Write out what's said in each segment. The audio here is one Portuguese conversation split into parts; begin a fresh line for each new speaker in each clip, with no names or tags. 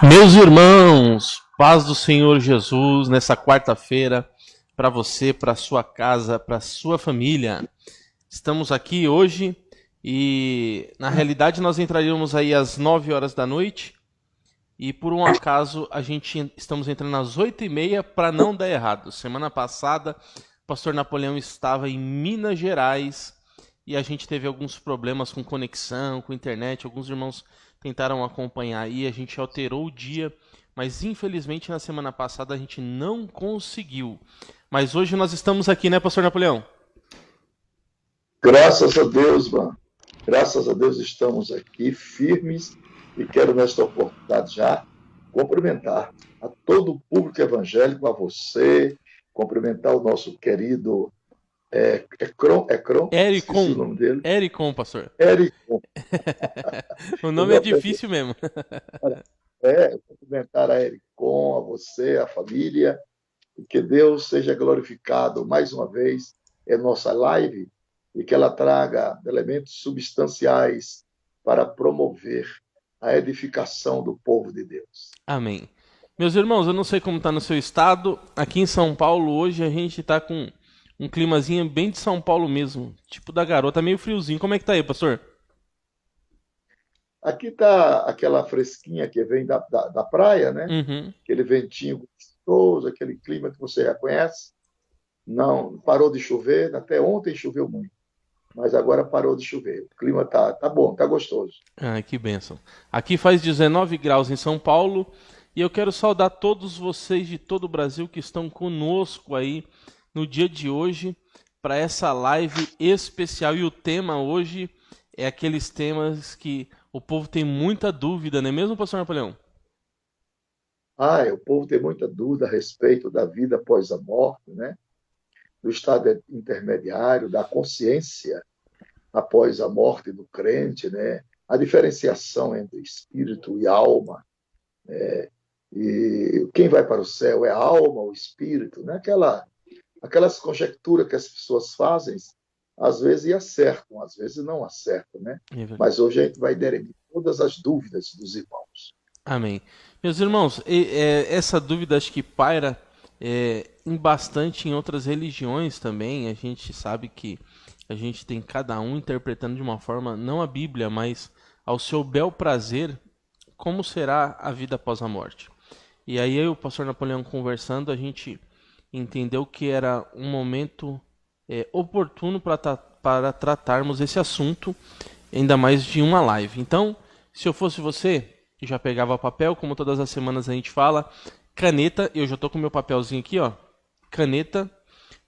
Meus irmãos, paz do Senhor Jesus nessa quarta-feira para você, para sua casa, para sua família. Estamos aqui hoje e na realidade nós entraríamos aí às 9 horas da noite e por um acaso estamos entrando às 8h30 para não dar errado. Semana passada o pastor Napoleão estava em Minas Gerais e a gente teve alguns problemas com conexão, com internet. Alguns irmãos tentaram acompanhar aí, a gente alterou o dia, mas infelizmente na semana passada a gente não conseguiu. Mas hoje nós estamos aqui, né, pastor Napoleão?
Graças a Deus, mano. Graças a Deus estamos aqui firmes e quero nesta oportunidade já cumprimentar a todo o público evangélico, a você, cumprimentar o nosso querido esqueci o
Ericon.
nome dele,
Ericon, pastor.
Érico.
O
Eu
nome é
vou aprender.
difícil mesmo.
Cumprimentar a Ericon, a você, a família, e que Deus seja glorificado mais uma vez em nossa live e que ela traga elementos substanciais para promover a edificação do povo de Deus.
Amém. Meus irmãos, eu não sei como está no seu estado. Aqui em São Paulo hoje a gente está com um climazinho bem de São Paulo mesmo. Tipo da garota, meio friozinho. Como é que tá aí, pastor?
Aqui está aquela fresquinha que vem da praia, né?
Uhum.
Aquele ventinho gostoso, aquele clima que você já conhece. Não parou de chover, até ontem choveu muito, mas agora parou de chover. O clima tá bom, tá gostoso.
Ai, que bênção. Aqui faz 19 graus em São Paulo e eu quero saudar todos vocês de todo o Brasil que estão conosco aí no dia de hoje para essa live especial. E o tema hoje é aqueles temas que o povo tem muita dúvida, não é mesmo, pastor Napoleão?
O povo tem muita dúvida a respeito da vida após a morte, né? Do estado intermediário, da consciência após a morte do crente, né? A diferenciação entre espírito e alma, né? E quem vai para o céu é a alma ou o espírito, né? Aquelas conjecturas que as pessoas fazem, às vezes acertam, às vezes não acertam, né?
É verdade.
Mas hoje a gente vai dirimir todas as dúvidas dos irmãos.
Amém. Meus irmãos, essa dúvida acho que paira bastante em outras religiões também. A gente sabe que a gente tem cada um interpretando de uma forma, não a Bíblia, mas ao seu bel prazer, como será a vida após a morte. E aí eu e o pastor Napoleão conversando, a gente entendeu que era um momento oportuno para tratarmos esse assunto, ainda mais de uma live. Então, se eu fosse você, já pegava papel, como todas as semanas a gente fala, caneta, eu já estou com meu papelzinho aqui, ó, caneta,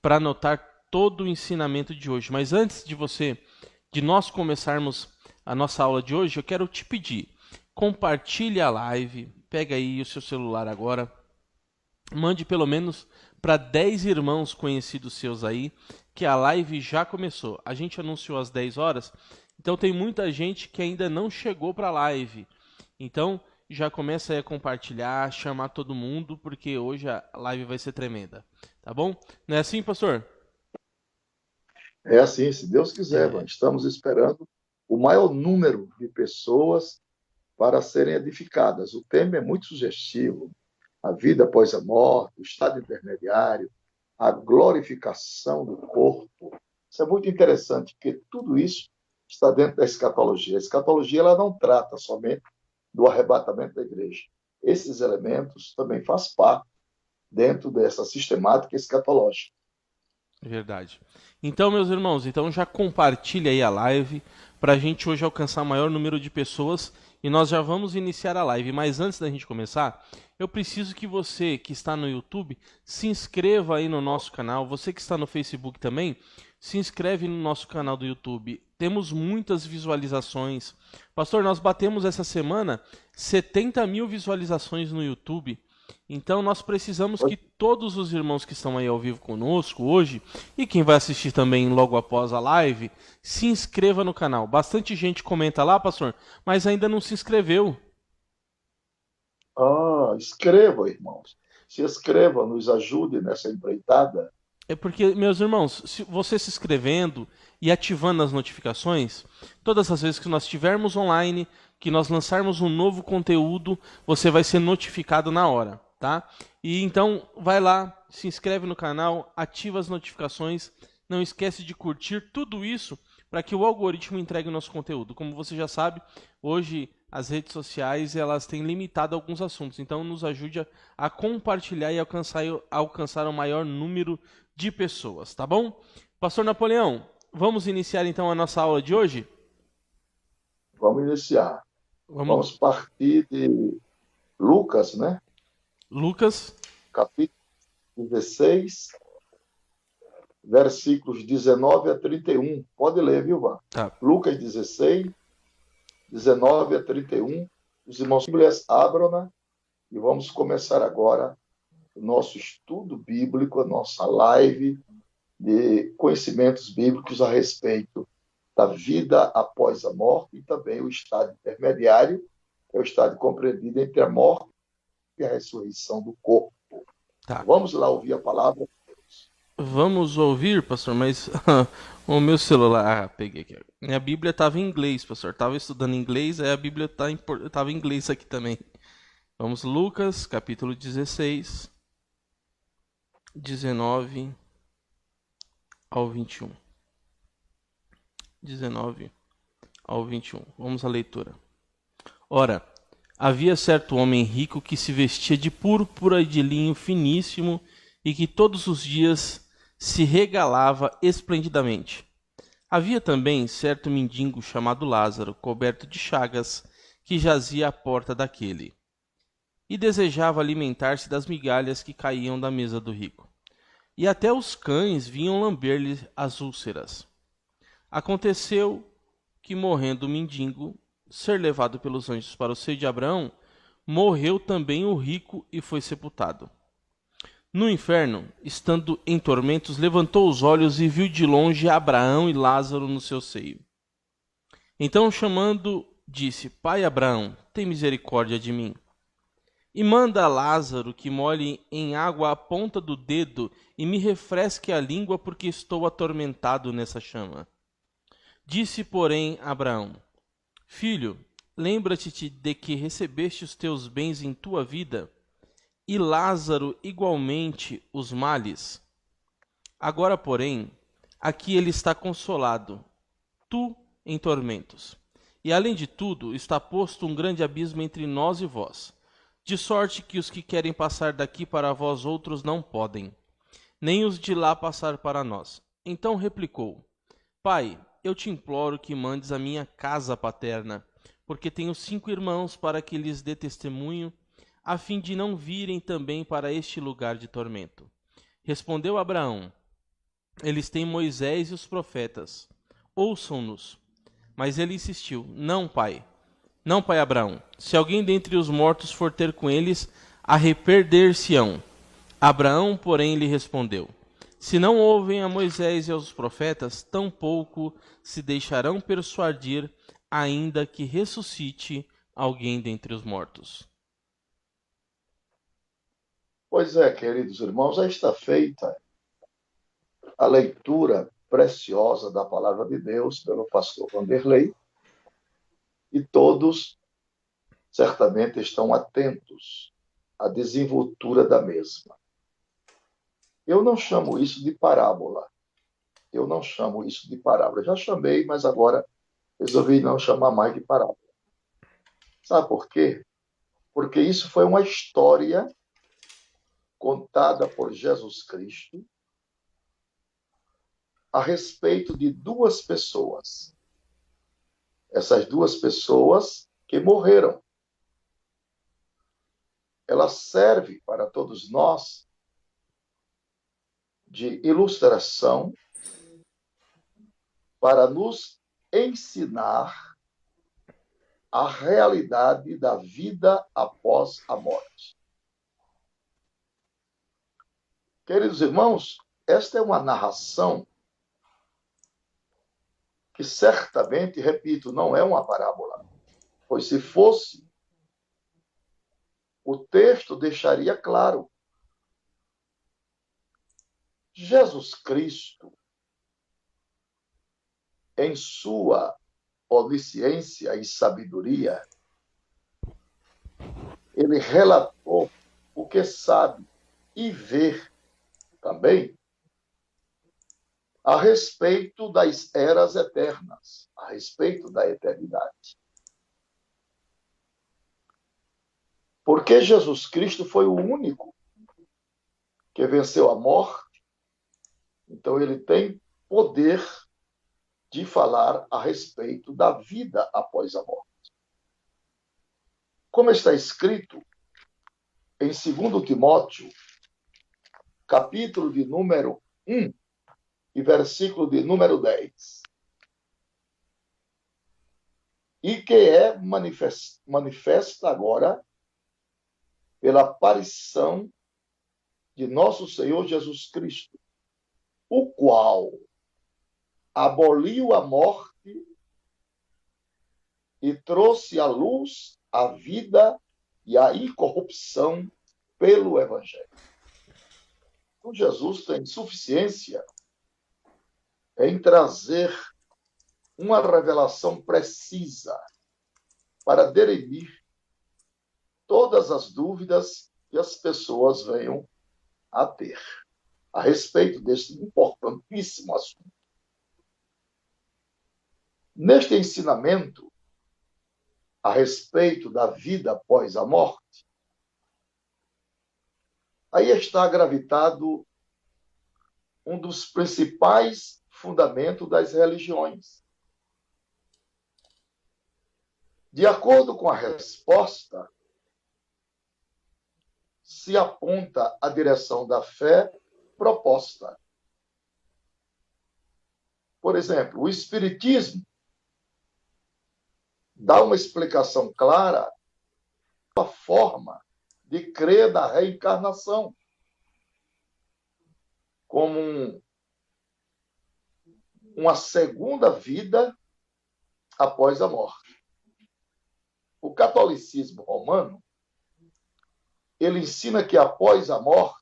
para anotar todo o ensinamento de hoje. Mas antes de nós começarmos a nossa aula de hoje, eu quero te pedir, compartilhe a live, pega aí o seu celular agora, mande pelo menos para 10 irmãos conhecidos seus aí, que a live já começou. A gente anunciou às 10 horas, então tem muita gente que ainda não chegou para a live. Então já começa aí a compartilhar, chamar todo mundo, porque hoje a live vai ser tremenda. Tá bom? Não é assim, pastor?
É assim, se Deus quiser,
É,
mano. Estamos esperando o maior número de pessoas para serem edificadas. O tema é muito sugestivo: a vida após a morte, o estado intermediário, a glorificação do corpo. Isso é muito interessante, porque tudo isso está dentro da escatologia. A escatologia ela não trata somente do arrebatamento da igreja. Esses elementos também fazem parte dentro dessa sistemática escatológica.
verdade. Então, meus irmãos, então já compartilha aí a live para a gente hoje alcançar o maior número de pessoas e nós já vamos iniciar a live. Mas antes da gente começar, eu preciso que você que está no YouTube se inscreva aí no nosso canal. Você que está no Facebook também, se inscreve no nosso canal do YouTube. Temos muitas visualizações. Pastor, nós batemos essa semana 70 mil visualizações no YouTube. Então nós precisamos que todos os irmãos que estão aí ao vivo conosco hoje e quem vai assistir também logo após a live, se inscreva no canal. Bastante gente comenta lá, pastor, mas ainda não se inscreveu.
Escreva, irmãos. Se inscreva, nos ajude nessa empreitada.
É porque, meus irmãos, se você se inscrevendo e ativando as notificações, todas as vezes que nós estivermos online, que nós lançarmos um novo conteúdo, você vai ser notificado na hora, tá? E então, vai lá, se inscreve no canal, ativa as notificações, não esquece de curtir tudo isso para que o algoritmo entregue o nosso conteúdo. Como você já sabe, hoje as redes sociais elas têm limitado alguns assuntos, então nos ajude a compartilhar e alcançar o maior número de pessoas, tá bom? Pastor Napoleão, vamos iniciar então a nossa aula de hoje?
Vamos iniciar.
Vamos,
Vamos partir de Lucas, né?
Lucas,
Capítulo 16, versículos 19 a 31. Pode ler, viu, Vã?
tá.
Lucas 16, 19 a 31. Os irmãos Bíblias abram, né? E vamos começar agora o nosso estudo bíblico, a nossa live de conhecimentos bíblicos a respeito da vida após a morte e também o estado intermediário, que é o estado compreendido entre a morte e a ressurreição do corpo.
Tá.
Vamos lá ouvir a palavra de Deus.
Vamos ouvir, pastor, mas o meu celular. Peguei aqui. Minha Bíblia estava em inglês, pastor. Estava estudando inglês, aí a Bíblia estava em inglês aqui também. Vamos, Lucas, capítulo 16, 19 ao 21. 19 ao 21. Vamos à leitura. Ora, havia certo homem rico que se vestia de púrpura e de linho finíssimo e que todos os dias se regalava esplendidamente. Havia também certo mendigo chamado Lázaro, coberto de chagas, que jazia à porta daquele, e desejava alimentar-se das migalhas que caíam da mesa do rico. E até os cães vinham lamber-lhe as úlceras. Aconteceu que, morrendo o mendigo, ser levado pelos anjos para o seio de Abraão, morreu também o rico e foi sepultado. No inferno, estando em tormentos, levantou os olhos e viu de longe Abraão e Lázaro no seu seio. Então, chamando, disse: Pai Abraão, tem misericórdia de mim. E manda a Lázaro que molhe em água a ponta do dedo e me refresque a língua, porque estou atormentado nessa chama. Disse, porém, Abraão: Filho, lembra-te de que recebeste os teus bens em tua vida, e Lázaro igualmente os males. Agora, porém, aqui ele está consolado, tu em tormentos. E além de tudo, está posto um grande abismo entre nós e vós, de sorte que os que querem passar daqui para vós outros não podem, nem os de lá passar para nós. Então replicou: Pai, eu te imploro que mandes a minha casa paterna, porque tenho 5 irmãos, para que lhes dê testemunho, a fim de não virem também para este lugar de tormento. Respondeu Abraão: Eles têm Moisés e os profetas. Ouçam-nos. Mas ele insistiu: Não, pai. Não, pai Abraão. Se alguém dentre os mortos for ter com eles, arrepender-se-ão. Abraão, porém, lhe respondeu: Se não ouvem a Moisés e aos profetas, tampouco se deixarão persuadir, ainda que ressuscite alguém dentre os mortos.
Pois é, queridos irmãos, já está feita a leitura preciosa da palavra de Deus pelo pastor Vanderlei, e todos certamente estão atentos à desenvoltura da mesma. Eu não chamo isso de parábola. Eu não chamo isso de parábola. Já chamei, mas agora resolvi não chamar mais de parábola. Sabe por quê? Porque isso foi uma história contada por Jesus Cristo a respeito de duas pessoas. Essas duas pessoas que morreram. Ela serve para todos nós de ilustração para nos ensinar a realidade da vida após a morte. Queridos irmãos, esta é uma narração que certamente, repito, não é uma parábola, pois se fosse, o texto deixaria claro. Jesus Cristo, em sua onisciência e sabedoria, ele relatou o que sabe e vê também a respeito das eras eternas, a respeito da eternidade. Porque Jesus Cristo foi o único que venceu a morte, então ele tem poder de falar a respeito da vida após a morte. Como está escrito em 2 Timóteo, capítulo de número 1 e versículo de número 10. E que é manifesta agora pela aparição de nosso Senhor Jesus Cristo, o qual aboliu a morte e trouxe à luz a vida e a incorrupção pelo Evangelho. Então, Jesus tem suficiência em trazer uma revelação precisa para dirimir todas as dúvidas que as pessoas venham a ter a respeito deste importantíssimo assunto. Neste ensinamento a respeito da vida após a morte, aí está gravitado um dos principais fundamentos das religiões. De acordo com a resposta, se aponta a direção da fé proposta. Por exemplo, o Espiritismo dá uma explicação clara da forma de crer na reencarnação como uma segunda vida após a morte. O catolicismo romano, ele ensina que após a morte,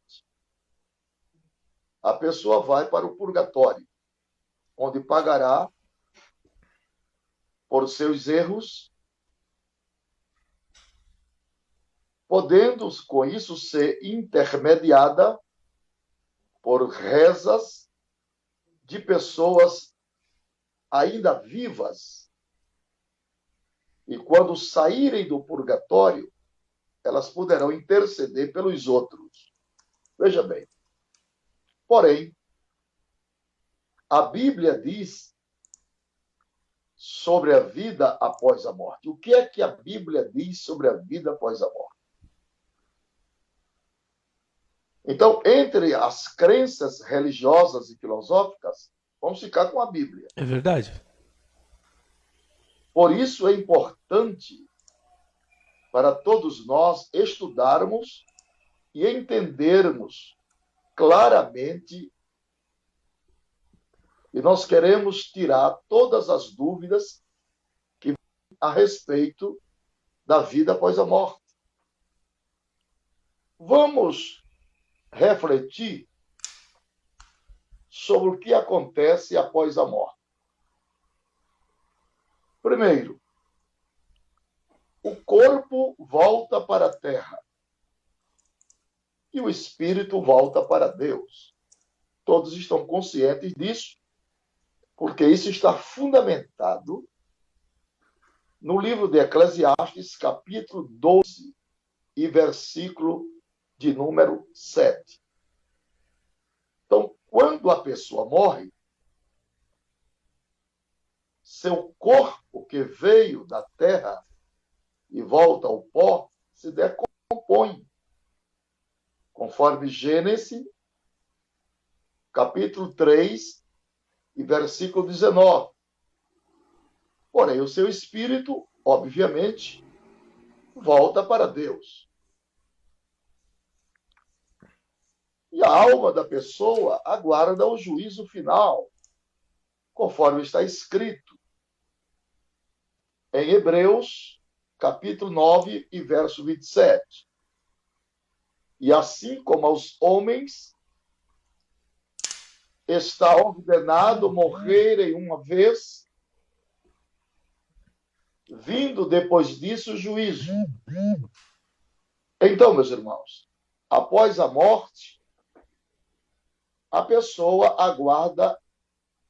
a pessoa vai para o purgatório, onde pagará por seus erros, podendo com isso ser intermediada por rezas de pessoas ainda vivas. E quando saírem do purgatório, elas poderão interceder pelos outros. Veja bem. Porém, a Bíblia diz sobre a vida após a morte. O que é que a Bíblia diz sobre a vida após a morte? Então, entre as crenças religiosas e filosóficas, vamos ficar com a Bíblia.
É verdade.
Por isso é importante para todos nós estudarmos e entendermos claramente, e nós queremos tirar todas as dúvidas que a respeito da vida após a morte. Vamos refletir sobre o que acontece após a morte. Primeiro, o corpo volta para a terra e o espírito volta para Deus. Todos estão conscientes disso, porque isso está fundamentado no livro de Eclesiastes, capítulo 12 e versículo de número 7. Então, quando a pessoa morre, seu corpo que veio da terra e volta ao pó se decompõe, conforme Gênesis, capítulo 3 e versículo 19. Porém, o seu espírito, obviamente, volta para Deus. E a alma da pessoa aguarda o juízo final, conforme está escrito em Hebreus, capítulo 9 e verso 27. E assim como aos homens está ordenado morrerem uma vez, vindo depois disso o juízo. Então, meus irmãos, após a morte, a pessoa aguarda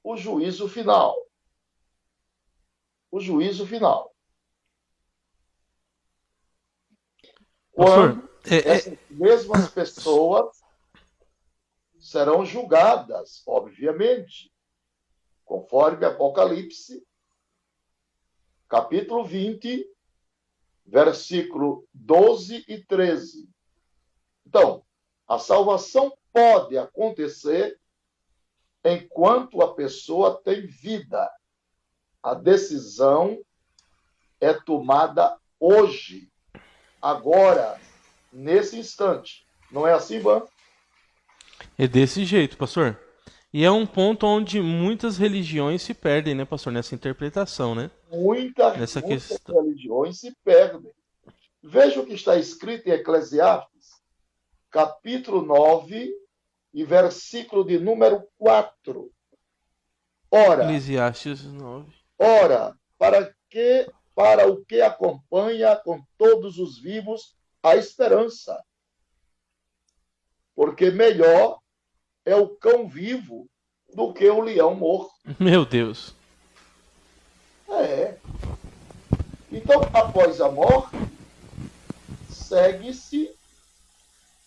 o juízo final. O juízo final. Quando essas mesmas pessoas serão julgadas, obviamente, conforme Apocalipse, capítulo 20, versículo 12 e 13. Então, a salvação pode acontecer enquanto a pessoa tem vida. A decisão é tomada hoje, agora, nesse instante. Não é assim, Ivan?
É desse jeito, pastor. E é um ponto onde muitas religiões se perdem, né, pastor? Nessa interpretação, né?
Muitas religiões se perdem. Veja o que está escrito em Eclesiastes, capítulo 9 e versículo de número 4. Ora,
Eclesiastes 9.
Ora, para o que acompanha com todos os vivos a esperança. Porque melhor é o cão vivo do que o leão morto.
Meu Deus.
Então, após a morte, segue-se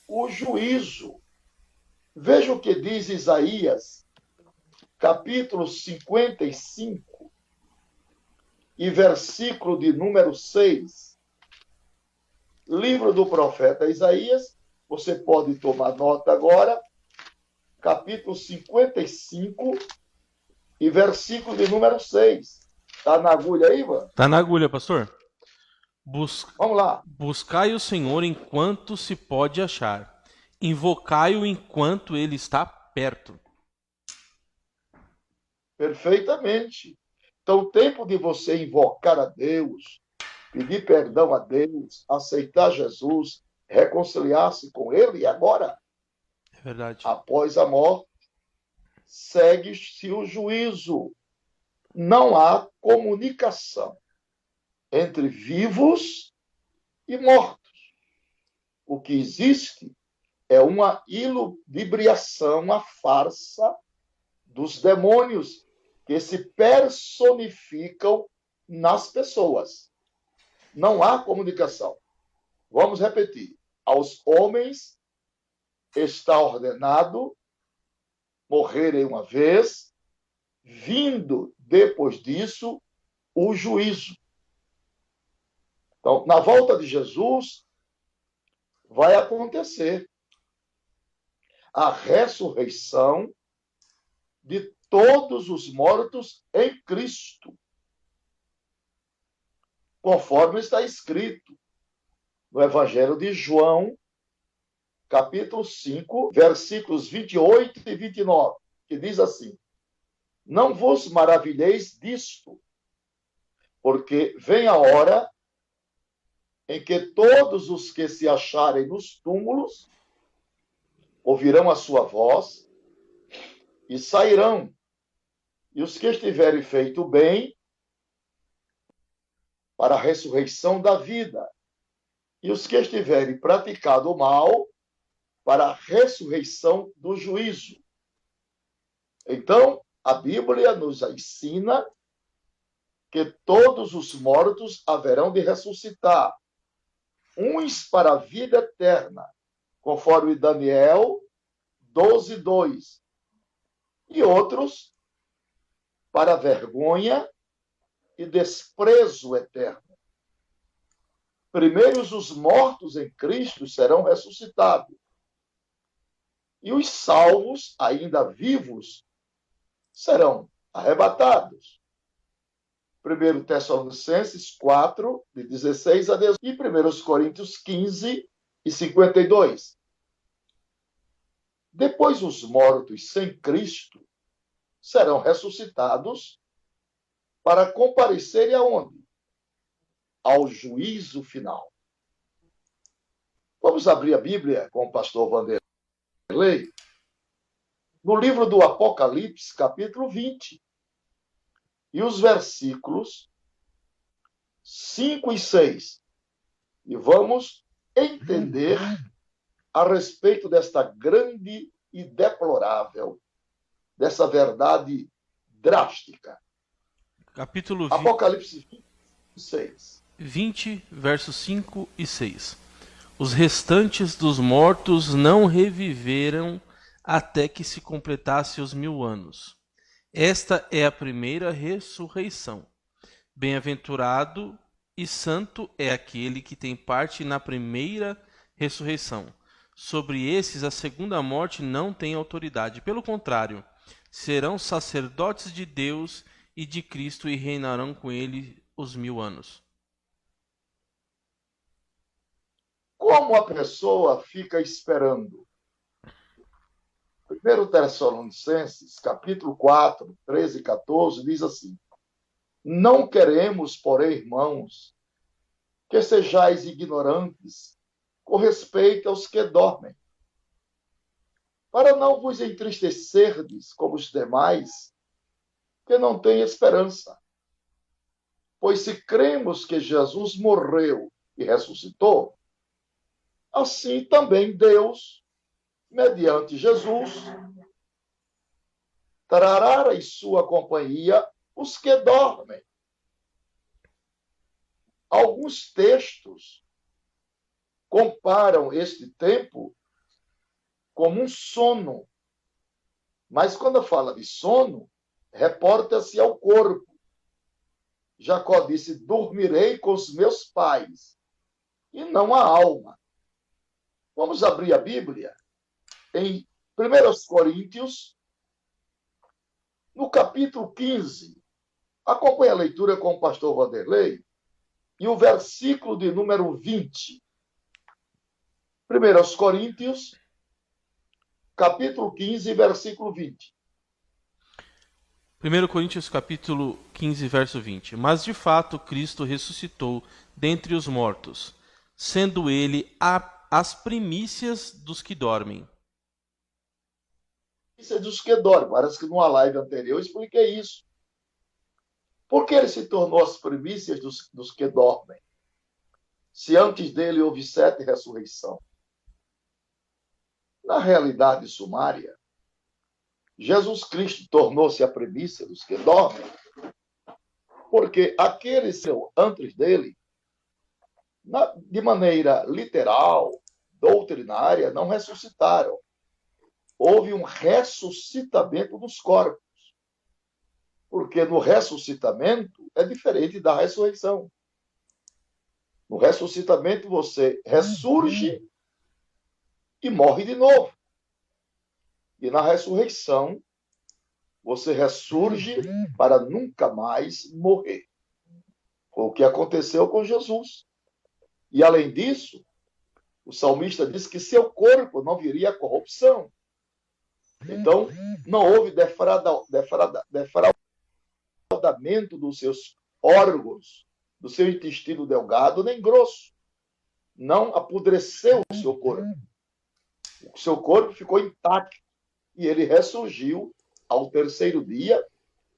o juízo. Veja o que diz Isaías, capítulo 55 e versículo de número 6. Livro do profeta Isaías, você pode tomar nota agora, capítulo 55 e versículo de número 6. Está na agulha aí, Ivan?
Está na agulha, pastor.
Vamos lá.
Buscai o Senhor enquanto se pode achar. Invocai-o enquanto ele está perto.
Perfeitamente. Então, o tempo de você invocar a Deus, pedir perdão a Deus, aceitar Jesus, reconciliar-se com Ele, e agora,
É verdade.
após a morte, segue-se o juízo. Não há comunicação entre vivos e mortos. O que existe é uma iludibriação, uma farsa dos demônios que se personificam nas pessoas. Não há comunicação. Vamos repetir. Aos homens está ordenado morrerem uma vez, vindo depois disso o juízo. Então, na volta de Jesus, vai acontecer a ressurreição de todos os mortos em Cristo, conforme está escrito no Evangelho de João, capítulo 5, versículos 28 e 29, que diz assim: não vos maravilheis disto, porque vem a hora em que todos os que se acharem nos túmulos ouvirão a sua voz e sairão, e os que estiverem feito bem para a ressurreição da vida, e os que estiverem praticado o mal para a ressurreição do juízo. Então, a Bíblia nos ensina que todos os mortos haverão de ressuscitar, uns para a vida eterna, conforme Daniel 12:2, e outros para a vergonha e desprezo eterno. Primeiros os mortos em Cristo serão ressuscitados, e os salvos, ainda vivos, serão arrebatados. 1 Tessalonicenses 4, de 16 a 18, e 1 Coríntios 15 e 52. Depois os mortos sem Cristo serão ressuscitados para comparecerem aonde? Ao juízo final. Vamos abrir a Bíblia com o pastor Vanderlei, no livro do Apocalipse, capítulo 20, e os versículos 5 e 6. E vamos entender a respeito desta grande e deplorável, dessa verdade drástica.
Capítulo
Apocalipse 26.
20, versos 5 e 6. Os restantes dos mortos não reviveram até que se completasse os 1000 anos. Esta é a primeira ressurreição. Bem-aventurado e santo é aquele que tem parte na primeira ressurreição. Sobre esses, a segunda morte não tem autoridade. Pelo contrário, serão sacerdotes de Deus e de Cristo e reinarão com ele os 1000 anos.
Como a pessoa fica esperando? 1 Tessalonicenses, capítulo 4, 13 e 14, diz assim: não queremos, porém, irmãos, que sejais ignorantes com respeito aos que dormem, para não vos entristecerdes como os demais, que não têm esperança. Pois se cremos que Jesus morreu e ressuscitou, assim também Deus, mediante Jesus, trará em sua companhia os que dormem. Alguns textos comparam este tempo como um sono, mas quando fala de sono, reporta-se ao corpo. Jacó disse: dormirei com os meus pais, e não a alma. Vamos abrir a Bíblia em 1 Coríntios, no capítulo 15. Acompanhe a leitura com o pastor Vanderlei e o versículo de número 20. 1 Coríntios, capítulo 15, versículo 20.
1 Coríntios capítulo 15, verso 20. Mas de fato Cristo ressuscitou dentre os mortos, sendo ele as primícias dos que dormem.
Isso é dos que dormem. Parece que numa live anterior eu expliquei isso. Por que ele se tornou as primícias dos que dormem? Se antes dele houve 7 ressurreições. Na realidade sumária, Jesus Cristo tornou-se a primícia dos que dormem, porque aqueles que antes dele, de maneira literal, doutrinária, não ressuscitaram. Houve um ressuscitamento dos corpos, porque no ressuscitamento é diferente da ressurreição. No ressuscitamento você ressurge e morre de novo. E na ressurreição, você ressurge para nunca mais morrer. Foi o que aconteceu com Jesus. E, além disso, o salmista diz que seu corpo não viria a corrupção. Então, não houve defraudamento dos seus órgãos, do seu intestino delgado nem grosso. Não apodreceu o seu corpo. O seu corpo ficou intacto e ele ressurgiu ao terceiro dia,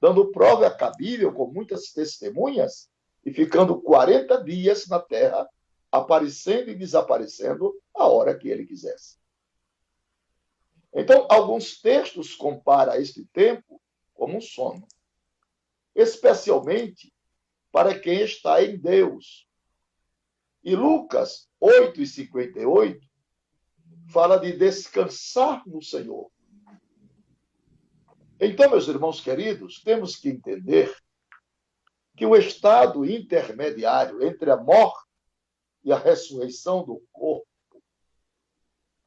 dando prova cabível com muitas testemunhas e ficando 40 dias na terra, aparecendo e desaparecendo a hora que ele quisesse. Então, alguns textos comparam este tempo como um sono, especialmente para quem está em Deus. E Lucas 8:58 fala de descansar no Senhor. Então, meus irmãos queridos, temos que entender que o estado intermediário entre a morte e a ressurreição do corpo,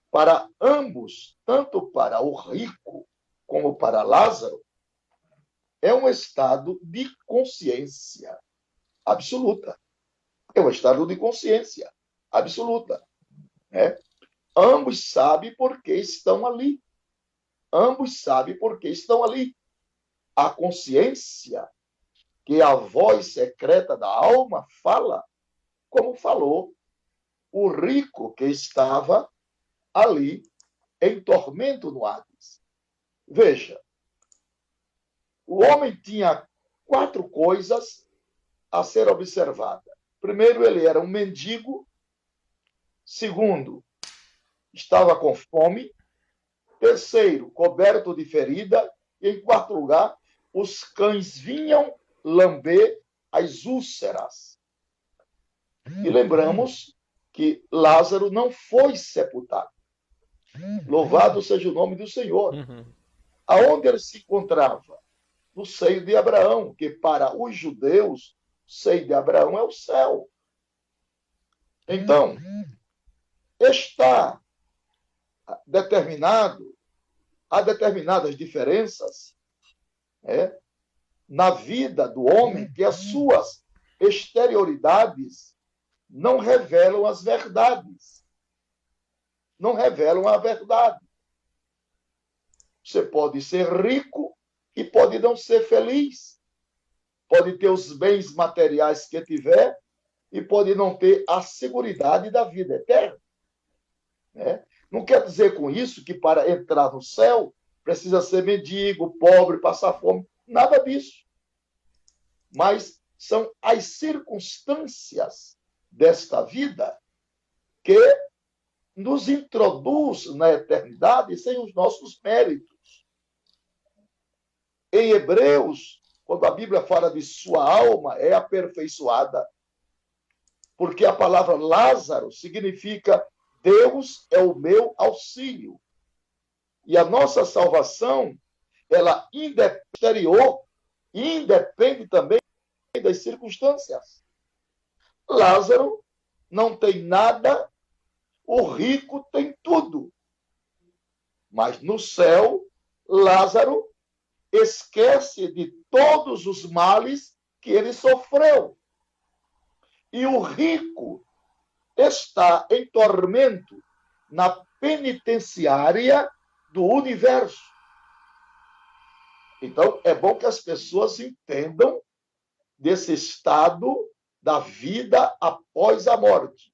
para ambos, tanto para o rico como para Lázaro, é um estado de consciência absoluta. É um estado de consciência absoluta. Né? Ambos sabem por que estão ali. Ambos sabem por que estão ali. A consciência, que a voz secreta da alma fala, como falou o rico que estava ali em tormento no Hades. Veja, o homem tinha 4 coisas a ser observada. Primeiro, ele era um mendigo. Segundo, estava com fome. Terceiro, coberto de ferida. E, em quarto lugar, os cães vinham lamber as úlceras. E lembramos que Lázaro não foi sepultado. Louvado seja o nome do Senhor. Aonde ele se encontrava? No seio de Abraão, que para os judeus, o seio de Abraão é o céu. Então, está determinado, há determinadas diferenças na vida do homem, que as suas exterioridades não revelam as verdades. Não revelam a verdade. Você pode ser rico e pode não ser feliz. Pode ter os bens materiais que tiver e pode não ter a seguridade da vida eterna. Não quer dizer com isso que para entrar no céu precisa ser mendigo, pobre, passar fome. Nada disso. Mas são as circunstâncias desta vida que nos introduz na eternidade sem os nossos méritos. Em Hebreus, quando a Bíblia fala de sua alma é aperfeiçoada, porque a palavra Lázaro significa Deus é o meu auxílio. E a nossa salvação, ela independe também das circunstâncias. Lázaro não tem nada, o rico tem tudo. Mas no céu, Lázaro esquece de todos os males que ele sofreu. E o rico está em tormento na penitenciária do universo. Então, é bom que as pessoas entendam desse estado da vida após a morte.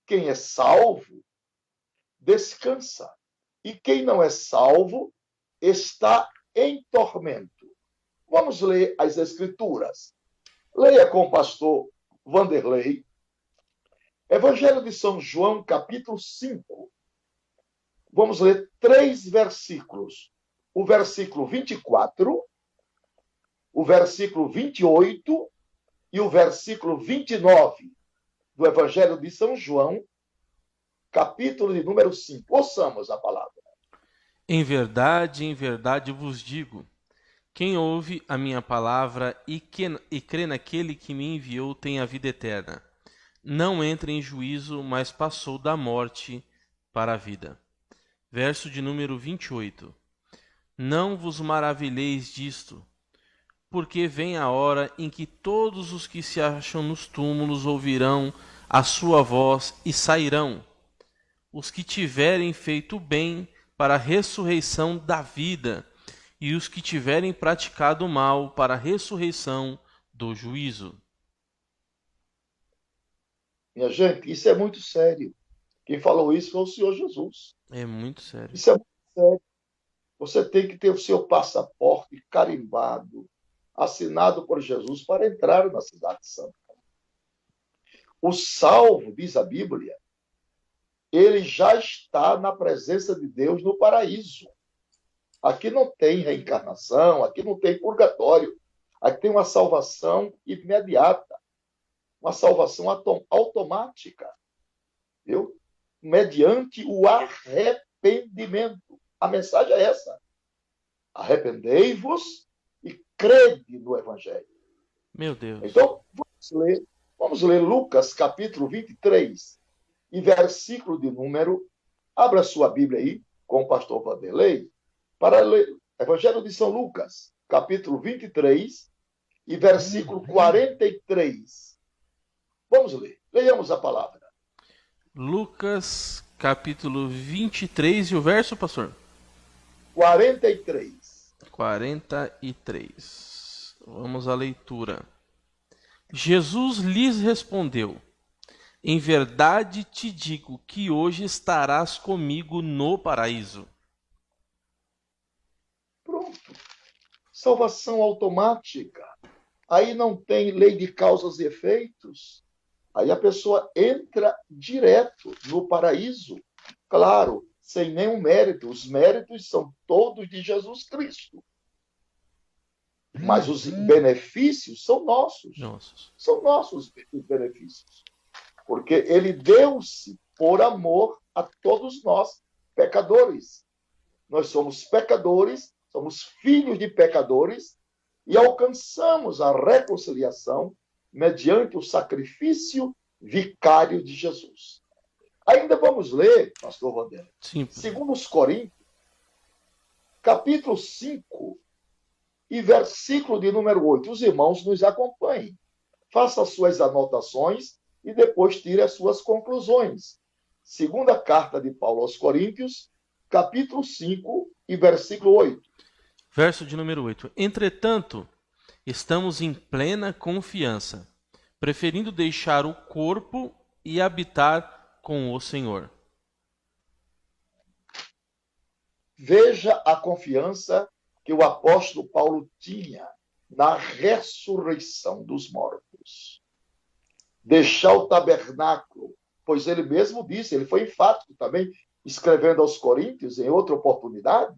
Quem é salvo, descansa. E quem não é salvo, está em tormento. Vamos ler as Escrituras. Leia com o pastor Vanderlei. Evangelho de São João, capítulo 5. Vamos ler 3 versículos. O versículo 24, o versículo 28 e o versículo 29 do Evangelho de São João, capítulo de número 5. Ouçamos a palavra.
em verdade vos digo, quem ouve a minha palavra e crê naquele que me enviou tem a vida eterna. Não entra em juízo, mas passou da morte para a vida. Verso de número 28. Não vos maravilheis disto, porque vem a hora em que todos os que se acham nos túmulos ouvirão a sua voz e sairão. Os que tiverem feito bem para a ressurreição da vida, e os que tiverem praticado mal para a ressurreição do juízo.
Minha gente, isso é muito sério. Quem falou isso foi o Senhor Jesus.
É muito sério.
Isso é muito sério. Você tem que ter o seu passaporte carimbado, assinado por Jesus para entrar na Cidade Santa. O salvo, diz a Bíblia, ele já está na presença de Deus no paraíso. Aqui não tem reencarnação, aqui não tem purgatório. Aqui tem uma salvação imediata, uma salvação automática, viu? Mediante o arrependimento. A mensagem é essa. Arrependei-vos e crede no Evangelho.
Meu Deus.
Então, vamos ler Lucas, capítulo 23, e versículo de número... Abra sua Bíblia aí, com o pastor Vanderlei, para ler Evangelho de São Lucas, capítulo 23, e versículo 43. Vamos ler. Leiamos a palavra.
Lucas, capítulo 23, e o verso, pastor?
43.
43. Vamos à leitura. Jesus lhes respondeu: em verdade te digo que hoje estarás comigo no paraíso.
salvação automática. Aí não tem lei de causas e efeitos. Aí a pessoa entra direto no paraíso. Claro, sem nenhum mérito. Os méritos são todos de Jesus Cristo. Mas os benefícios são nossos. São nossos os benefícios. Porque ele deu-se por amor a todos nós, pecadores. Nós somos pecadores, somos filhos de pecadores e alcançamos a reconciliação mediante o sacrifício vicário de Jesus. Ainda vamos ler, pastor Vanderlei, segundo os Coríntios, capítulo 5 e versículo de número 8. Os irmãos nos acompanhem. Faça as suas anotações e depois tire as suas conclusões. Segunda carta de Paulo aos Coríntios, capítulo 5 e versículo 8.
Verso de número 8. Entretanto, estamos em plena confiança, preferindo deixar o corpo e habitar com o Senhor.
Veja a confiança que o apóstolo Paulo tinha na ressurreição dos mortos. Deixar o tabernáculo, pois ele mesmo disse, ele foi enfático também, escrevendo aos Coríntios em outra oportunidade,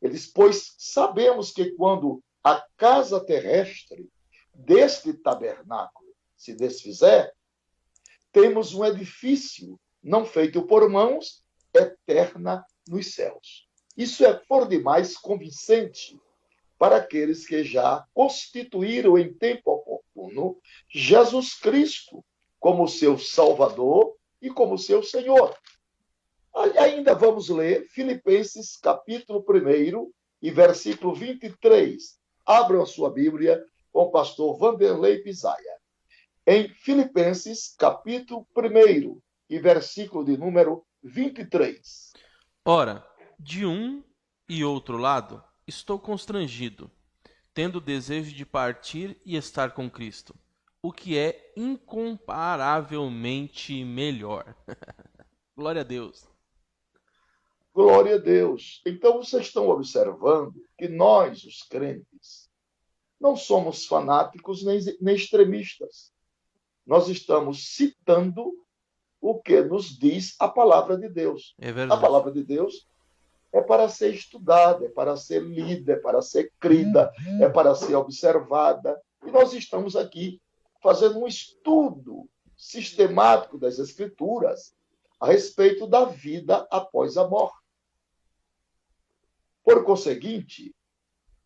ele diz, pois sabemos que quando a casa terrestre deste tabernáculo se desfizer, temos um edifício não feito por mãos, eterna nos céus. Isso é por demais convincente para aqueles que já constituíram em tempo oportuno Jesus Cristo como seu Salvador e como seu Senhor. Ainda vamos ler Filipenses capítulo 1 e versículo 23. Abram a sua Bíblia com o pastor Vanderlei Pisaia. Em Filipenses capítulo 1 e versículo de número 23.
Ora, de um e outro lado, estou constrangido, tendo desejo de partir e estar com Cristo, o que é incomparavelmente melhor. Glória a Deus.
Glória a Deus. Então vocês estão observando que nós, os crentes, não somos fanáticos nem extremistas. Nós estamos citando o que nos diz a palavra de Deus.
É verdade.
A palavra de Deus é para ser estudada, é para ser lida, é para ser crida, é para ser observada. E nós estamos aqui fazendo um estudo sistemático das Escrituras a respeito da vida após a morte. Por conseguinte,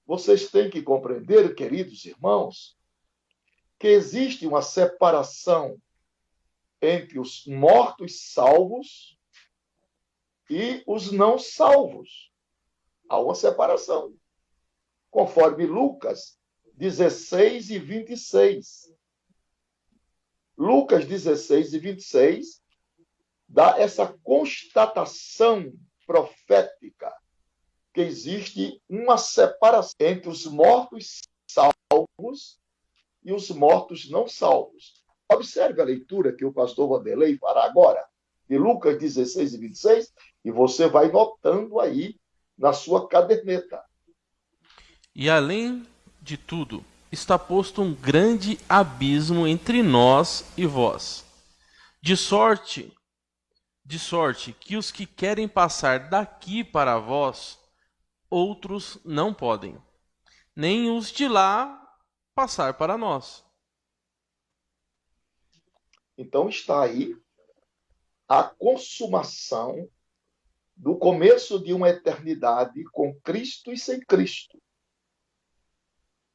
vocês têm que compreender, queridos irmãos, que existe uma separação entre os mortos salvos e os não salvos. Há uma separação. Conforme Lucas 16 e 26. Lucas 16 e 26 dá essa constatação profética que existe uma separação entre os mortos salvos e os mortos não salvos. Observe a leitura que o pastor Vanderlei fará agora, de Lucas 16 e 26, e você vai notando aí na sua caderneta.
E além de tudo, está posto um grande abismo entre nós e vós, de sorte que os que querem passar daqui para vós, outros não podem, nem os de lá passar para nós.
Então está aí a consumação do começo de uma eternidade com Cristo e sem Cristo.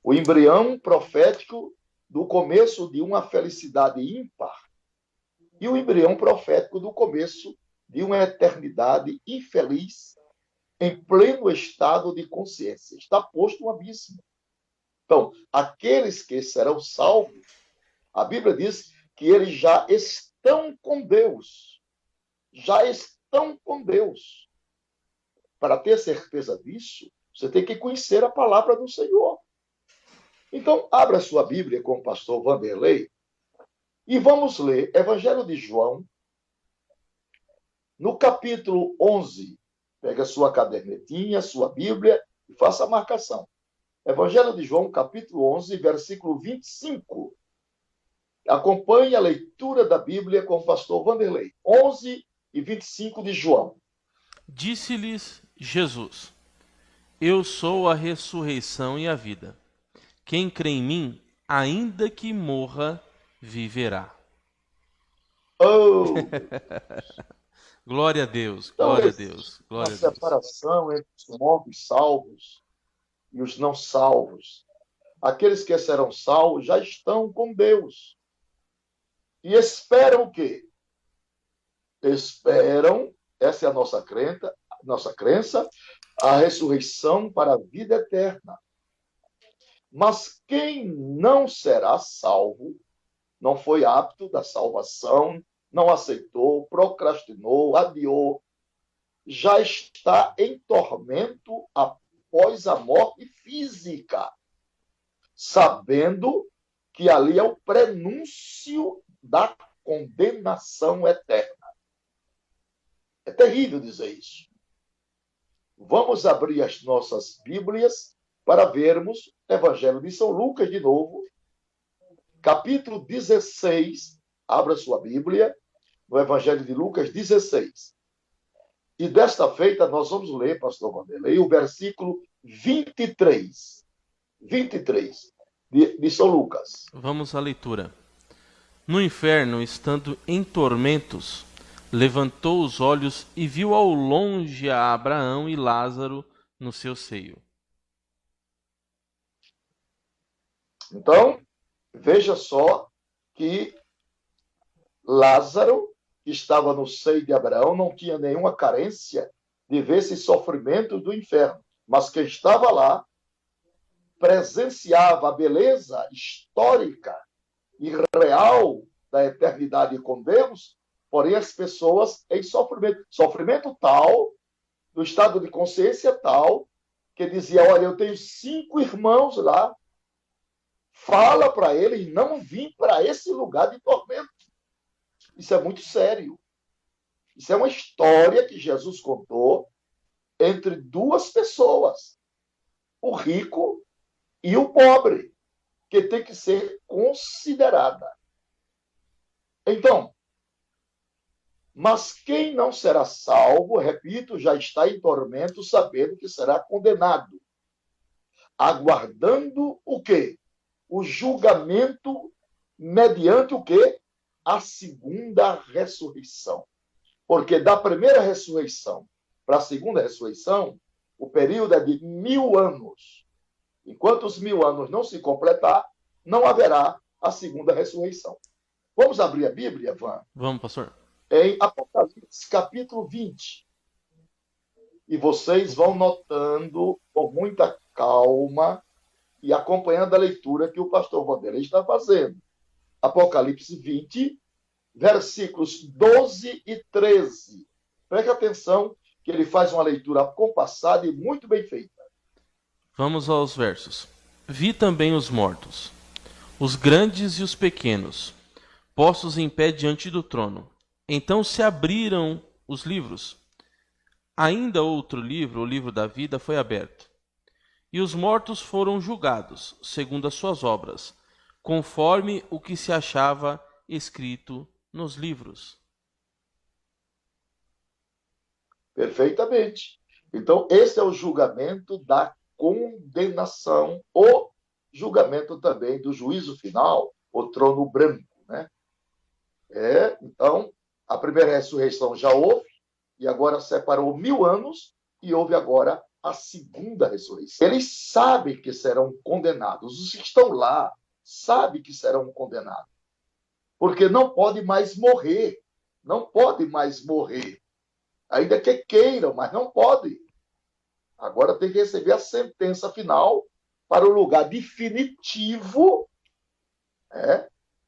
O embrião profético do começo de uma felicidade ímpar e o embrião profético do começo de uma eternidade infeliz em pleno estado de consciência. Está posto um abismo. Então, aqueles que serão salvos, a Bíblia diz que eles já estão com Deus. Já estão com Deus. Para ter certeza disso, você tem que conhecer a palavra do Senhor. Então, abra sua Bíblia com o pastor Vanderlei e vamos ler Evangelho de João, no capítulo 11. Pega sua cadernetinha, sua Bíblia e faça a marcação. Evangelho de João, capítulo 11, versículo 25. Acompanhe a leitura da Bíblia com o pastor Vanderlei. 11 e 25 de João.
Disse-lhes Jesus: Eu sou a ressurreição e a vida. Quem crê em mim, ainda que morra, viverá.
Oh,
Glória a Deus,
então
glória a
existe
Deus,
uma
glória a Deus.
separação entre os mortos salvos e os não salvos. Aqueles que serão salvos já estão com Deus. E esperam o quê? Esperam, essa é a nossa crença, a ressurreição para a vida eterna. Mas quem não será salvo, não foi apto da salvação, não aceitou, procrastinou, adiou, já está em tormento após a morte física, sabendo que ali é o prenúncio da condenação eterna. É terrível dizer isso. Vamos abrir as nossas Bíblias para vermos o Evangelho de São Lucas de novo, capítulo 16. Abra sua Bíblia, no Evangelho de Lucas 16. E desta feita nós vamos ler, pastor Vanderlei, o versículo 23. 23 de São Lucas.
Vamos à leitura. No inferno, estando em tormentos, levantou os olhos e viu ao longe a Abraão e Lázaro no seu seio.
Então, veja só que Lázaro, que estava no seio de Abraão, não tinha nenhuma carência de ver esses sofrimentos do inferno. Mas quem estava lá presenciava a beleza histórica e real da eternidade com Deus, porém as pessoas em sofrimento. Sofrimento tal, do estado de consciência tal, que dizia, olha, eu tenho 5 irmãos lá, fala para eles não vir para esse lugar de tormento. Isso é muito sério. Isso é uma história que Jesus contou entre duas pessoas, o rico e o pobre, que tem que ser considerada. Então, mas quem não será salvo, repito, já está em tormento, sabendo que será condenado, aguardando o quê? O julgamento mediante o quê? A segunda ressurreição. Porque da primeira ressurreição para a segunda ressurreição, o período é de 1000 anos. Enquanto os 1000 anos não se completar, não haverá a segunda ressurreição. Vamos abrir a Bíblia, Van?
Vamos, pastor.
Em Apocalipse, capítulo 20. E vocês vão notando com muita calma e acompanhando a leitura que o pastor Vanderlei está fazendo. Apocalipse 20, versículos 12 e 13. Preste atenção que ele faz uma leitura compassada e muito bem feita.
Vamos aos versos. Vi também os mortos, os grandes e os pequenos, postos em pé diante do trono. Então se abriram os livros. Ainda outro livro, o livro da vida, foi aberto. E os mortos foram julgados, segundo as suas obras, conforme o que se achava escrito nos livros.
Perfeitamente. Então, esse é o julgamento da condenação, o julgamento também do juízo final, o trono branco, né? Então, a primeira ressurreição já houve, e agora separou 1000 anos, e houve agora a segunda ressurreição. Eles sabem que serão condenados, os que estão lá sabem que serão condenados, porque não pode mais morrer, não pode mais morrer, ainda que queiram, mas não pode. Agora tem que receber a sentença final para o lugar definitivo,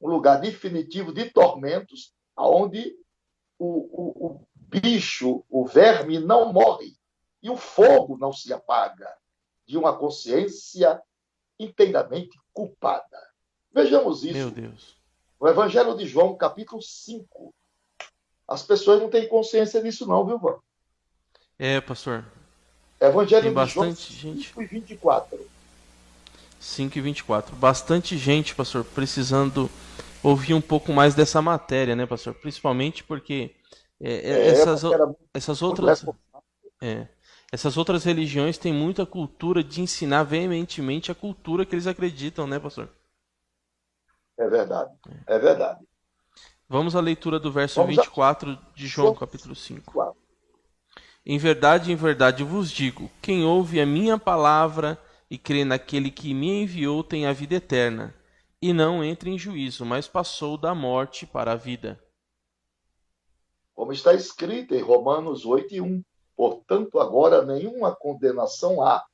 um lugar definitivo de tormentos, onde o bicho, o verme não morre e o fogo não se apaga de uma consciência inteiramente culpada. Vejamos isso.
Meu Deus.
No Evangelho de João, capítulo 5. As pessoas não têm consciência disso não, viu, Van?
Pastor.
Evangelho
Tem
de João
bastante
5
gente.
e 24.
5:24. Bastante gente, pastor, precisando ouvir um pouco mais dessa matéria, né, pastor? Principalmente porque
Porque era
essas
muito
outras,
responsável.
é, essas outras religiões têm muita cultura de ensinar veementemente a cultura que eles acreditam, né, pastor?
É verdade. É verdade.
Vamos à leitura do verso
Vamos a
24 de João,
João
capítulo 5.
4.
Em verdade vos digo: quem ouve a minha palavra e crê naquele que me enviou tem a vida eterna, e não entra em juízo, mas passou da morte para a vida.
Como está escrito em Romanos 8:1. Portanto, agora nenhuma condenação há.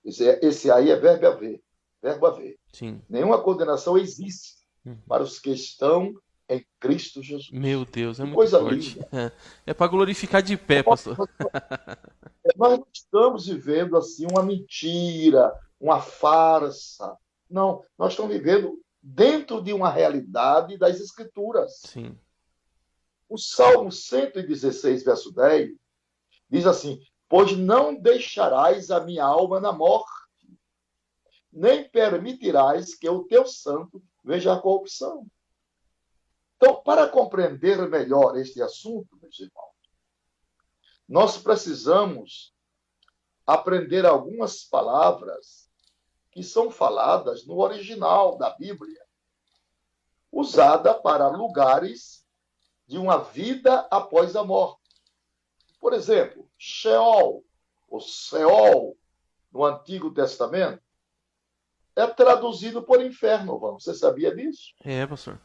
Esse aí é verbo haver. Verbo haver.
Sim.
Nenhuma condenação existe para os que estão em Cristo
Meu
Jesus.
Deus, é
Que
muito
coisa
forte.
linda.
É para glorificar de pé, pastor.
Nós não estamos vivendo assim uma mentira, uma farsa. Não, nós estamos vivendo dentro de uma realidade das Escrituras.
Sim.
O Salmo 116, verso 10, diz assim: pois não deixarás a minha alma na morte, nem permitirás que o teu santo veja a corrupção. Então, para compreender melhor este assunto, meus irmãos, nós precisamos aprender algumas palavras que são faladas no original da Bíblia, usada para lugares de uma vida após a morte. Por exemplo, Sheol, ou Seol, no Antigo Testamento, é traduzido por inferno, vamos. Você sabia disso?
É, pastor.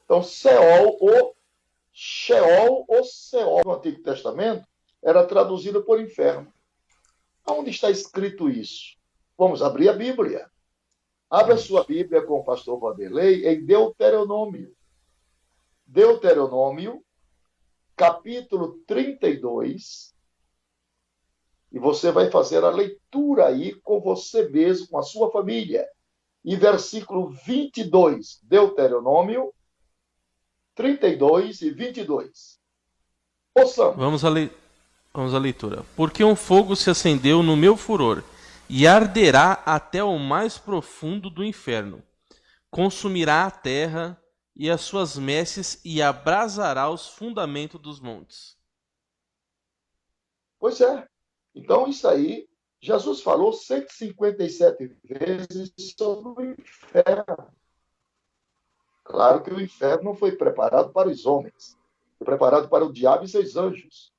Então, Sheol ou Seol no Antigo Testamento era traduzido por inferno. Onde está escrito isso? Vamos abrir a Bíblia. Abra sua Bíblia com o pastor Vanderlei em Deuteronômio. Deuteronômio, capítulo 32. E você vai fazer a leitura aí com você mesmo, com a sua família. E versículo 22, Deuteronômio 32 e 22. Ouçamos.
Vamos à leitura. Porque um fogo se acendeu no meu furor, e arderá até o mais profundo do inferno. Consumirá a terra e as suas messes, e abrasará os fundamentos dos montes.
Pois é. Então, isso aí, Jesus falou 157 vezes sobre o inferno. Claro que o inferno não foi preparado para os homens, foi preparado para o diabo e seus anjos.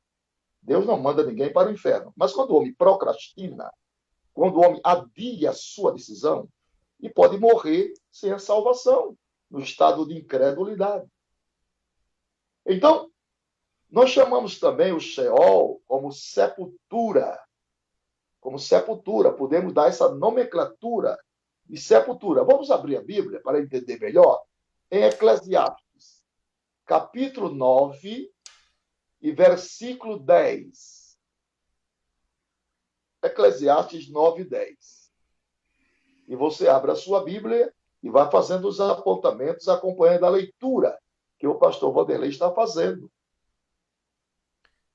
Deus não manda ninguém para o inferno. Mas quando o homem procrastina, quando o homem adia a sua decisão, e pode morrer sem a salvação, no estado de incredulidade. Então, nós chamamos também o Sheol como sepultura. Como sepultura, podemos dar essa nomenclatura de sepultura. Vamos abrir a Bíblia para entender melhor? Em Eclesiastes, capítulo 9 e versículo 10. Eclesiastes 9 e 10. E você abre a sua Bíblia e vai fazendo os apontamentos, acompanhando a leitura que o pastor Vanderlei está fazendo.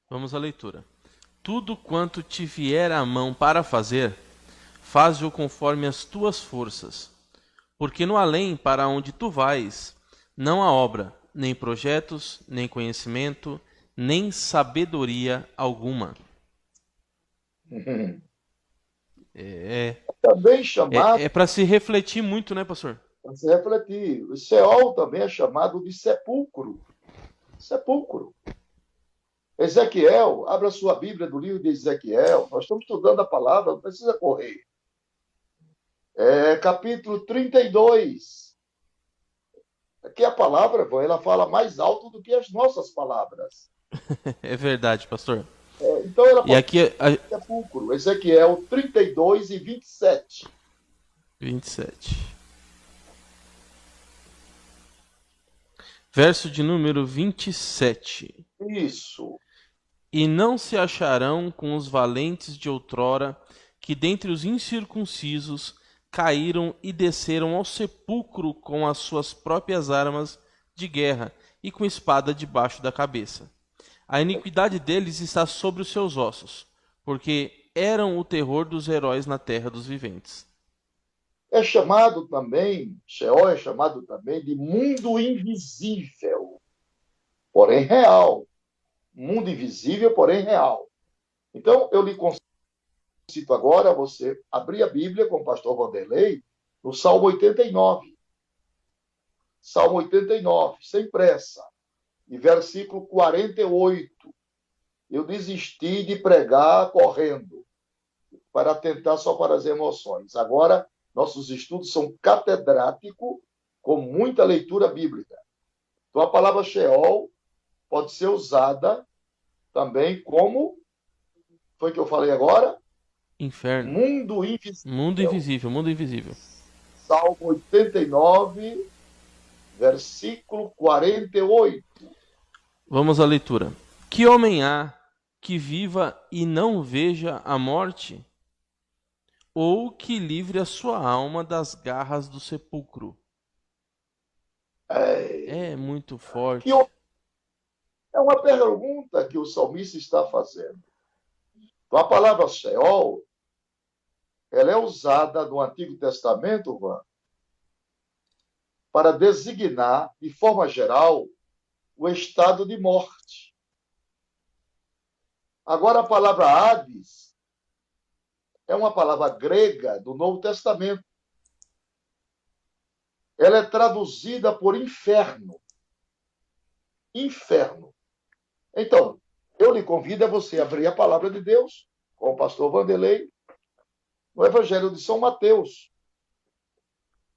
Vamos à leitura. Tudo quanto te vier à mão para fazer, faze-o conforme as tuas forças. Porque no além para onde tu vais, não há obra, nem projetos, nem conhecimento, nem sabedoria alguma. É
Também chamado,
para se refletir muito, né, pastor?
para se refletir, o Sheol também é chamado de sepulcro. Sepulcro. Ezequiel, abra sua Bíblia do livro de Ezequiel. Nós estamos estudando a palavra, não precisa correr. Capítulo 32. Aqui a palavra, ela fala mais alto do que as nossas palavras.
É verdade, pastor.
Então ela
E aqui,
sepulcro. Ezequiel 32 e 27.
27. Verso de número 27.
Isso.
E não se acharão com os valentes de outrora, que dentre os incircuncisos caíram e desceram ao sepulcro com as suas próprias armas de guerra e com espada debaixo da cabeça. A iniquidade deles está sobre os seus ossos, porque eram o terror dos heróis na terra dos viventes.
É chamado também, Sheol é chamado também de mundo invisível, porém real. Mundo invisível, porém real. Então, eu lhe concito agora a você abrir a Bíblia com o pastor Vanderlei no Salmo 89. Salmo 89, sem pressa. E versículo 48. Eu desisti de pregar correndo, para atentar só para as emoções. Agora, nossos estudos são catedráticos, com muita leitura bíblica. Então, a palavra Sheol pode ser usada também como, foi o que eu falei agora?
Inferno.
Mundo invisível.
Mundo invisível, mundo invisível.
Salmo 89, versículo 48.
Vamos à leitura. Que homem há que viva e não veja a morte? Ou que livre a sua alma das garras do sepulcro? É muito forte.
É uma pergunta que o salmista está fazendo. Então, a palavra Sheol, ela é usada no Antigo Testamento, para designar, de forma geral, o estado de morte. Agora, a palavra Hades é uma palavra grega do Novo Testamento. Ela é traduzida por inferno. Inferno. Então, eu lhe convido a você abrir a palavra de Deus, com o pastor Vanderlei, no Evangelho de São Mateus,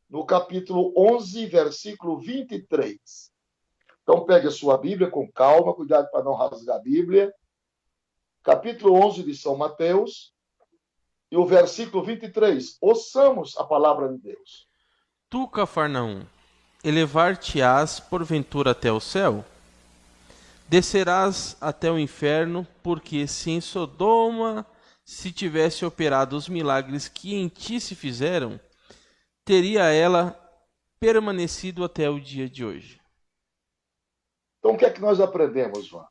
no capítulo 11, versículo 23. Então, pegue a sua Bíblia com calma, cuidado para não rasgar a Bíblia. Capítulo 11 de São Mateus, e o versículo 23. Ouçamos a palavra de Deus.
Tu, Cafarnaum, elevar-te-ás porventura até o céu? Descerás até o inferno, porque se em Sodoma se tivesse operado os milagres que em ti se fizeram, teria ela permanecido até o dia de hoje.
Então, o que é que nós aprendemos, João?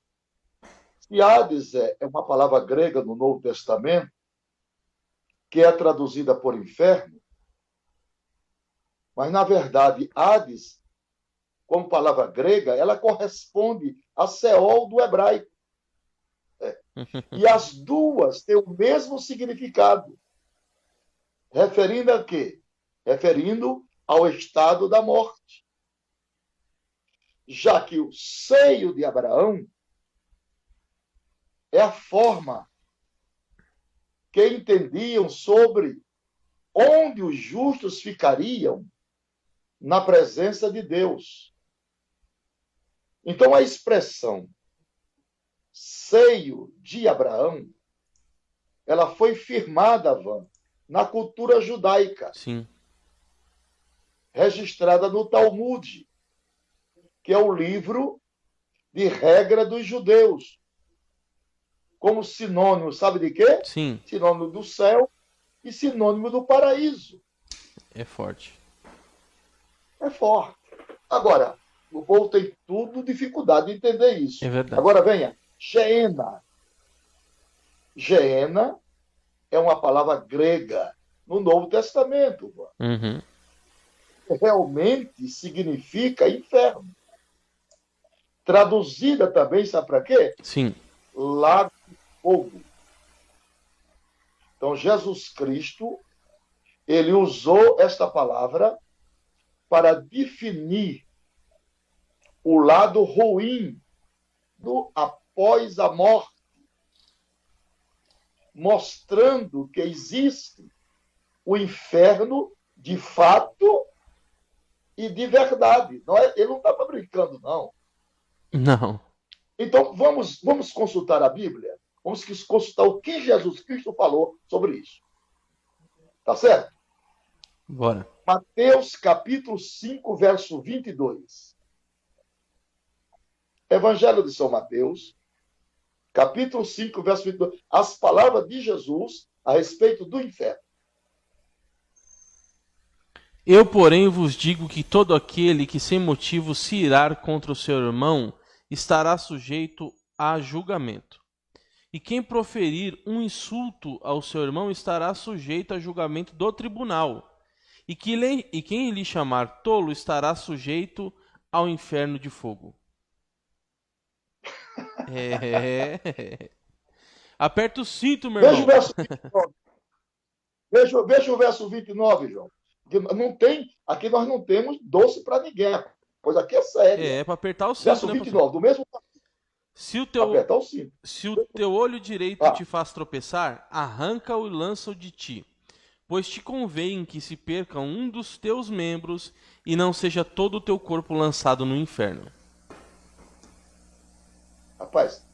Que Hades é uma palavra grega no Novo Testamento, que é traduzida por inferno, mas, na verdade, Hades, como palavra grega, ela corresponde a Seol do hebraico. E as duas têm o mesmo significado. Referindo a quê? Referindo ao estado da morte. Já que o seio de Abraão é a forma que entendiam sobre onde os justos ficariam na presença de Deus. Então, a expressão seio de Abraão, ela foi firmada, na cultura judaica.
Sim.
Registrada no Talmud, que é o livro de regra dos judeus. Como sinônimo, sabe de quê?
Sim.
Sinônimo do céu e sinônimo do paraíso.
É forte.
É forte. Agora, o povo tem tudo dificuldade de entender isso.
É verdade.
Agora, venha. Geena. Geena é uma palavra grega no Novo Testamento.
Uhum.
Realmente significa inferno. Traduzida também, sabe para quê?
Sim.
Lago de fogo. Então, Jesus Cristo, ele usou esta palavra para definir o lado ruim do após a morte, mostrando que existe o inferno de fato e de verdade. Ele não estava brincando, não.
Não.
Então, vamos consultar a Bíblia? Vamos consultar o que Jesus Cristo falou sobre isso. Tá certo?
Bora.
Mateus, capítulo 5, verso 22. Evangelho de São Mateus, capítulo 5, verso 22. As palavras de Jesus a respeito do inferno.
Eu, porém, vos digo que todo aquele que sem motivo se irar contra o seu irmão estará sujeito a julgamento. E quem proferir um insulto ao seu irmão estará sujeito a julgamento do tribunal. E quem lhe chamar tolo estará sujeito ao inferno de fogo. É. Aperta o cinto, meu
Veja o
irmão.
verso 29. Veja o verso 29, João. Aqui nós não temos doce para ninguém. A coisa aqui é séria.
É para apertar o cinto,
Verso
né, pastor?
29, do mesmo
Se o
apertar o cinto.
teu olho direito
Ah,
te faz tropeçar, arranca-o e lança-o de ti. Pois te convém que se perca um dos teus membros e não seja todo o teu corpo lançado no inferno.
rapaz,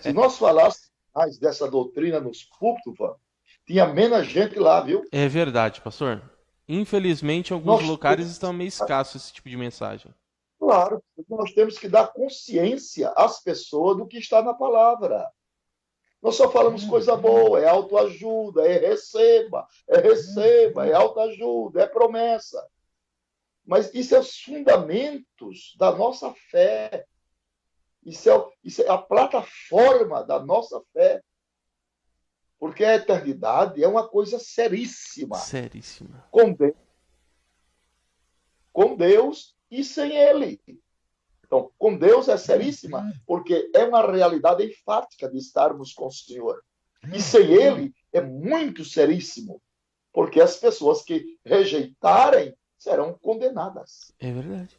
se nós falássemos mais dessa doutrina nos púlpitos, tinha menos gente lá, viu?
É verdade, pastor. Infelizmente, em alguns
Nós
lugares
temos,
estão meio escasso esse tipo de mensagem.
claro, nós temos que dar consciência às pessoas do que está na palavra. Nós só falamos coisa boa, é autoajuda, é receba, é autoajuda, é promessa. Mas isso é os fundamentos da nossa fé. Isso é a plataforma da nossa fé. Porque a eternidade é uma coisa seríssima.
Seríssima.
Com Deus e sem Ele. Então, com Deus é seríssima, porque é uma realidade enfática de estarmos com o Senhor. E sem Ele é muito seríssimo, porque as pessoas que rejeitarem serão condenadas.
É verdade.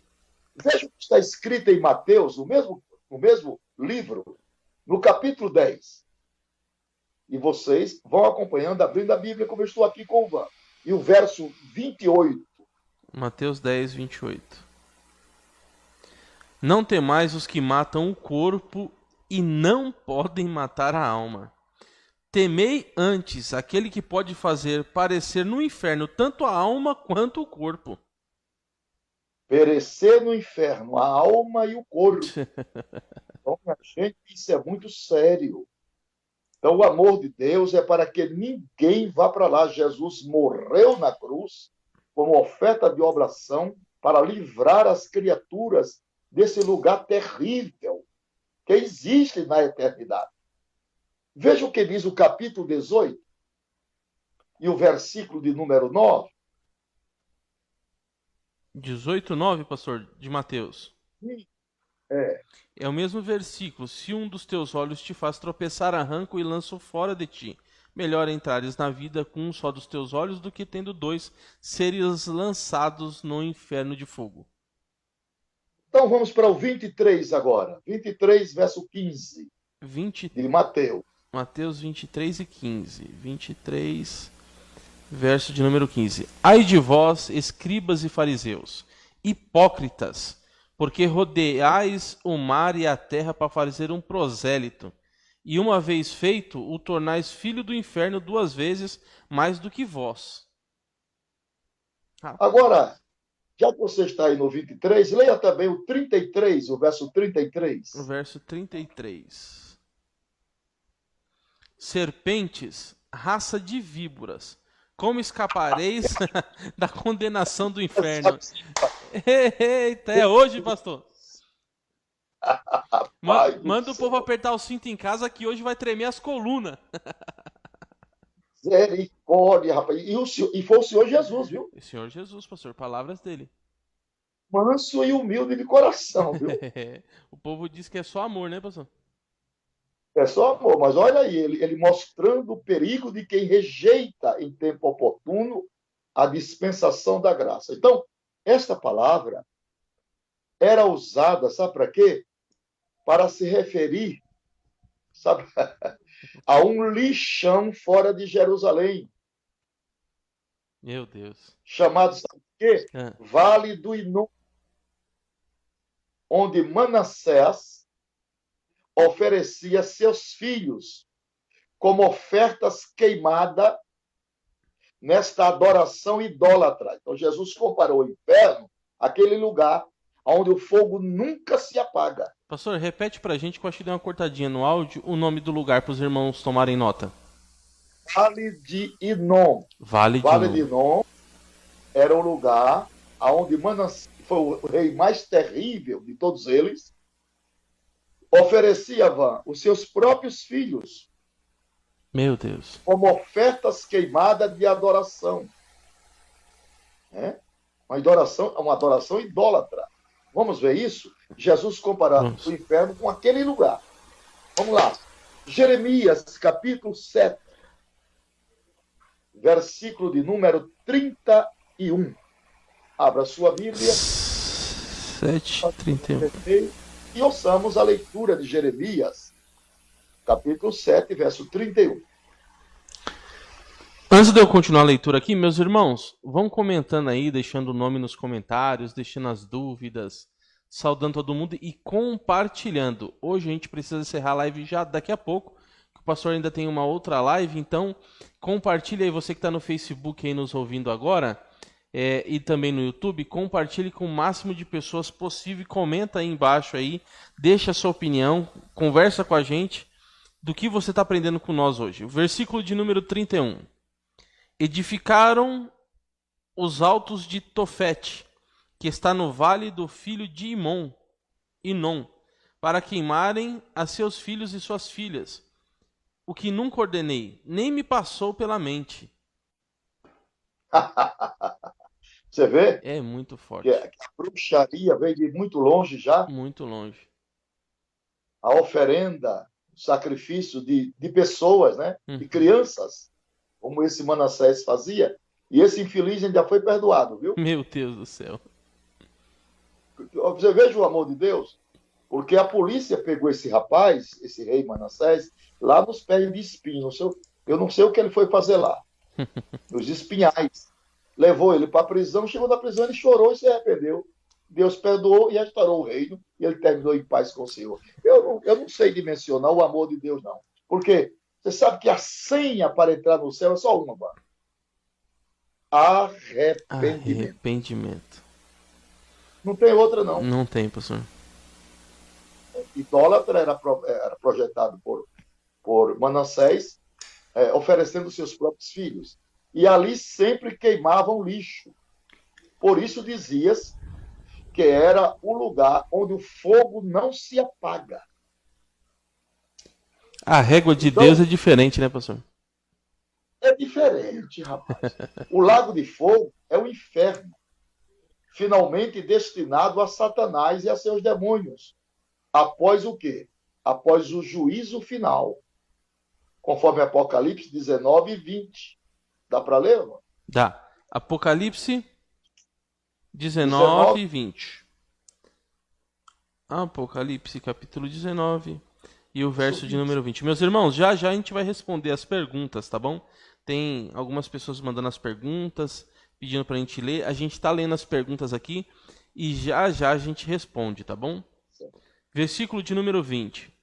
Veja o que está escrito em Mateus, no mesmo livro, no capítulo 10. E vocês vão acompanhando, abrindo a Bíblia, como eu estou aqui com o Van. E o verso 28.
Mateus 10, 28. Não temais os que matam o corpo e não podem matar a alma. Temei antes aquele que pode fazer parecer no inferno tanto a alma quanto o corpo.
Perecer no inferno, a alma e o corpo. Então, minha gente, isso é muito sério. Então, o amor de Deus é para que ninguém vá para lá. Jesus morreu na cruz como oferta de oblação para livrar as criaturas desse lugar terrível que existe na eternidade. Veja o que diz o capítulo 18 e o versículo de número 9.
18:9, pastor, de Mateus.
É,
É o mesmo versículo. Se um dos teus olhos te faz tropeçar, arranca-o e lança-o fora de ti. Melhor entrares na vida com um só dos teus olhos do que tendo dois, seres lançados no inferno de fogo.
então vamos para o 23 agora. 23, verso 15
20,
de Mateus.
Mateus 23 e 15. 23, verso de número 15. Ai de vós, escribas e fariseus, hipócritas, porque rodeais o mar e a terra para fazer um prosélito, e uma vez feito, o tornais filho do inferno 2 vezes mais do que vós.
Agora, já que você está aí no 23, leia também o 33, o verso 33.
O verso 33. Serpentes, raça de víboras, como escapareis da condenação do inferno? Eita, é hoje, pastor. Manda o povo apertar o cinto em casa que hoje vai tremer as colunas.
Misericórdia, rapaz. E foi o Senhor Jesus, viu?
O Senhor Jesus, pastor, palavras dele.
Manso e humilde de coração, viu?
O povo diz que é só amor, né, pastor?
É só amor, mas olha aí, ele mostrando o perigo de quem rejeita em tempo oportuno a dispensação da graça. Então, esta palavra era usada, sabe para quê? Para se referir, sabe, a um lixão fora de Jerusalém.
Meu Deus.
Chamado, sabe o quê? Vale do Inom, onde Manassés oferecia seus filhos como ofertas queimadas nesta adoração idólatra. Então, Jesus comparou o inferno àquele lugar onde o fogo nunca se apaga.
Pastor, repete pra gente, que eu acho que deu uma cortadinha no áudio, o nome do lugar para os irmãos tomarem nota.
Vale de Inom.
Vale
de Inom era um lugar onde Manassés foi o rei mais terrível de todos eles, oferecia os seus próprios filhos
Meu Deus.
como ofertas queimadas de adoração. Né? Uma adoração idólatra. Vamos ver isso? Jesus compara o
Vamos.
inferno com aquele lugar. Vamos lá. Jeremias, capítulo 7, versículo de número 31. Abra sua Bíblia
7:31.
e ouçamos a leitura de Jeremias, capítulo 7, verso 31.
Antes de eu continuar a leitura aqui, meus irmãos, vão comentando aí, deixando o nome nos comentários, deixando as dúvidas, saudando todo mundo e compartilhando. Hoje a gente precisa encerrar a live já daqui a pouco, que o pastor ainda tem uma outra live, então compartilhe aí, você que está no Facebook aí nos ouvindo agora, e também no YouTube, compartilhe com o máximo de pessoas possível, comenta aí embaixo aí, deixa a sua opinião, conversa com a gente do que você está aprendendo com nós hoje. O versículo de número 31. Edificaram os altos de Tofete, que está no vale do filho de Inom, para queimarem a seus filhos e suas filhas, o que nunca ordenei, nem me passou pela mente.
Você vê
É muito
que
forte,
a bruxaria veio de muito longe já,
muito longe.
a oferenda, o sacrifício de pessoas, né? De crianças, como esse Manassés fazia, e esse infeliz ainda foi perdoado, viu?
Meu Deus do céu.
Você veja o amor de Deus, porque a polícia pegou esse rapaz, esse rei Manassés, lá nos pés de espinho. Eu não sei o que ele foi fazer lá, nos espinhais. Levou ele para a prisão, chegou na prisão, ele chorou e se arrependeu. Deus perdoou e restaurou o reino, e ele terminou em paz com o Senhor. Eu não sei dimensionar o amor de Deus, não. Porque você sabe que a senha para entrar no céu é só uma, mano. Arrependimento. Não tem outra, não.
Não tem, pastor.
Idólatra era projetado por Manassés, oferecendo seus próprios filhos. E ali sempre queimavam lixo. Por isso dizias que era o lugar onde o fogo não se apaga.
A régua de
Então,
Deus é diferente, né, pastor?
É diferente, rapaz. O lago de fogo é o inferno, finalmente destinado a Satanás e a seus demônios. Após o quê? Após o juízo final. Conforme Apocalipse 19 e 20. Dá para ler, mano?
Dá. Apocalipse 19 e 20. Apocalipse capítulo 19 e o verso de número 20. Meus irmãos, já já a gente vai responder as perguntas, tá bom? Tem algumas pessoas mandando as perguntas, pedindo pra gente ler. A gente tá lendo as perguntas aqui e já já a gente responde, tá bom? Versículo de número 20.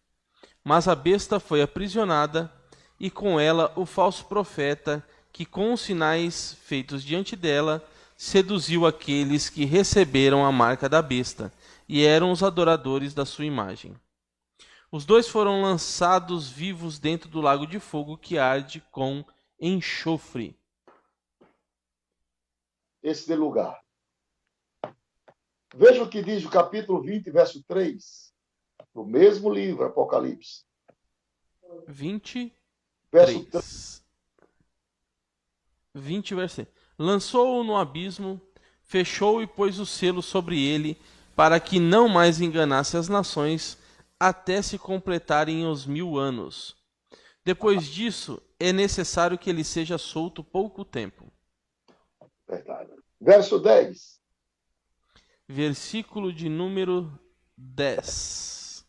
Mas a besta foi aprisionada e com ela o falso profeta que com os sinais feitos diante dela seduziu aqueles que receberam a marca da besta e eram os adoradores da sua imagem. Os dois foram lançados vivos dentro do lago de fogo que arde com enxofre.
Esse lugar. Veja o que diz o capítulo 20, verso 3, do mesmo livro, Apocalipse.
23.
Verso 3.
20, verso. Lançou-o no abismo, fechou e pôs o selo sobre ele, para que não mais enganasse as nações, até se completarem os 1000 anos. Depois disso, é necessário que ele seja solto pouco tempo.
Verdade. Verso 10.
Versículo de número 10.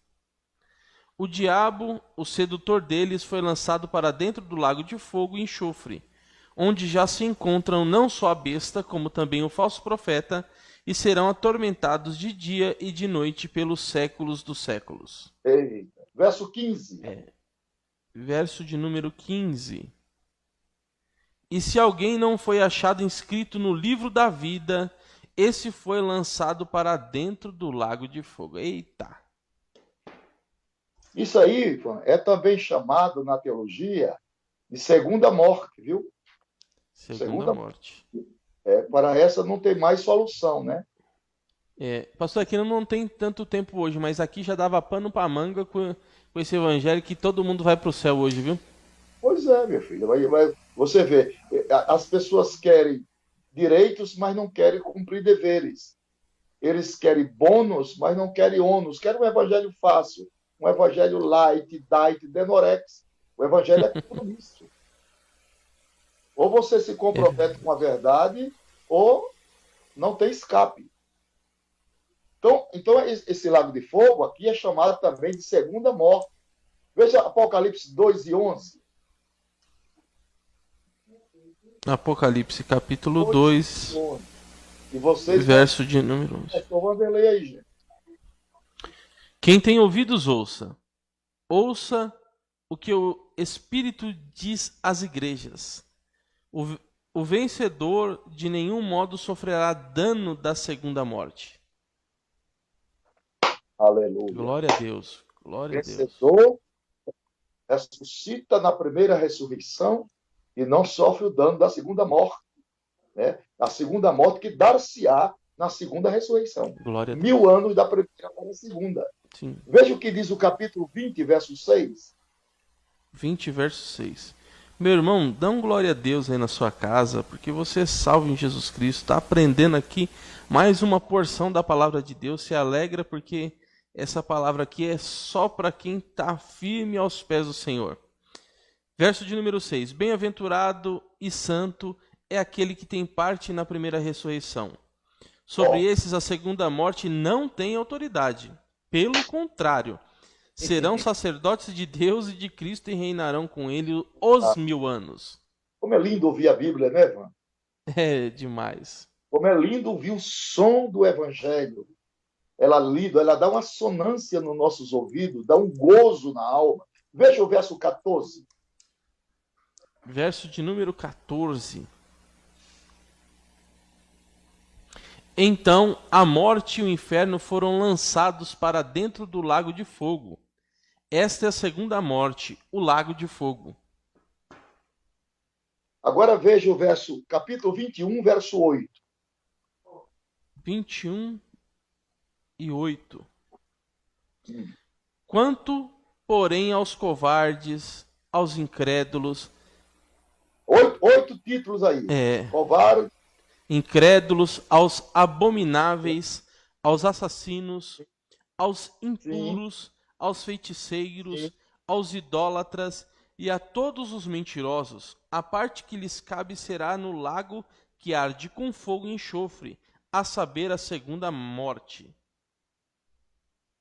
O diabo, o sedutor deles, foi lançado para dentro do lago de fogo e enxofre, onde já se encontram não só a besta, como também o falso profeta, e serão atormentados de dia e de noite pelos séculos dos séculos.
Eita. Verso 15.
Verso de número 15. E se alguém não foi achado inscrito no livro da vida, esse foi lançado para dentro do lago de fogo. Eita!
Isso aí, Ivan, é também chamado na teologia de segunda morte, viu?
Segunda morte.
Para essa não tem mais solução, né?
Pastor, aqui não tem tanto tempo hoje, mas aqui já dava pano para manga com esse evangelho que todo mundo vai para o céu hoje, viu?
Pois é, minha filha. Você vê, as pessoas querem direitos, mas não querem cumprir deveres. Eles querem bônus, mas não querem ônus. Querem um evangelho fácil, um evangelho light, diet, denorex. O evangelho é tudo isso. Ou você se
É
compromete com a
verdade.
verdade, ou não tem escape. Então, esse lago de fogo aqui é chamado também de segunda morte. Veja Apocalipse 2 e 11.
Apocalipse capítulo
2 e
2,
11. E vocês vão.
verso de número 11.
Pastor Vanderlei aí, gente.
Quem tem ouvidos, ouça. Ouça o que o Espírito diz às igrejas. O, o vencedor de nenhum modo sofrerá dano da segunda morte.
Aleluia.
Glória a Deus. Glória a Deus.
Vencedor ressuscita na primeira ressurreição e não sofre o dano da segunda morte. Né? A segunda morte que dar-se-á na segunda ressurreição.
Glória a
1000
Deus.
anos da primeira para a segunda.
Sim.
Veja o que diz o capítulo 20, verso 6.
20, verso 6. Meu irmão, dá um glória a Deus aí na sua casa, porque você é salvo em Jesus Cristo, está aprendendo aqui mais uma porção da palavra de Deus, se alegra porque essa palavra aqui é só para quem está firme aos pés do Senhor. Verso de número 6. Bem-aventurado e santo é aquele que tem parte na primeira ressurreição. Sobre
Ó,
esses a segunda morte não tem autoridade. Pelo contrário, serão sacerdotes de Deus e de Cristo e reinarão com ele os 1000 anos.
como é lindo ouvir a Bíblia, né, Ivan?
É demais.
Como é lindo ouvir o som do Evangelho. Ela lida, ela dá uma sonância nos nossos ouvidos, dá um gozo na alma. Veja o verso 14.
Verso de número 14. Então a morte e o inferno foram lançados para dentro do lago de fogo. Esta é a segunda morte, o lago de fogo.
Agora veja o verso, capítulo 21, verso 8.
21 e 8. Quanto, porém, aos covardes, aos incrédulos,
Oito títulos aí.
é,
Covarde,
incrédulos, aos abomináveis, aos assassinos, aos
sim,
impuros, aos feiticeiros,
sim.
aos idólatras e a todos os mentirosos, a parte que lhes cabe será no lago que arde com fogo e enxofre, a saber, a segunda morte.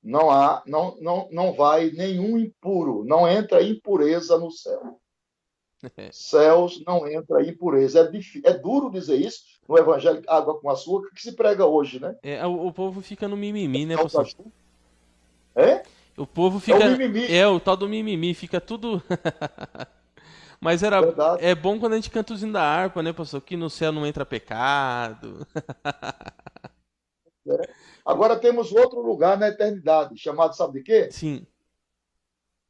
Não vai nenhum impuro, não entra impureza no céu. Céus não entra impureza. É duro dizer isso no Evangelho Água com Açúcar que se prega hoje, né?
O povo fica no mimimi, né,
É o
pastor?
É?
O povo
É o
fica.
mimimi,
É, o tal do mimimi, fica tudo. Mas
verdade.
é bom quando a gente canta os hinos da harpa, né, pastor? Que no céu não entra pecado.
Né? Agora temos outro lugar na eternidade, chamado, sabe de quê?
Sim.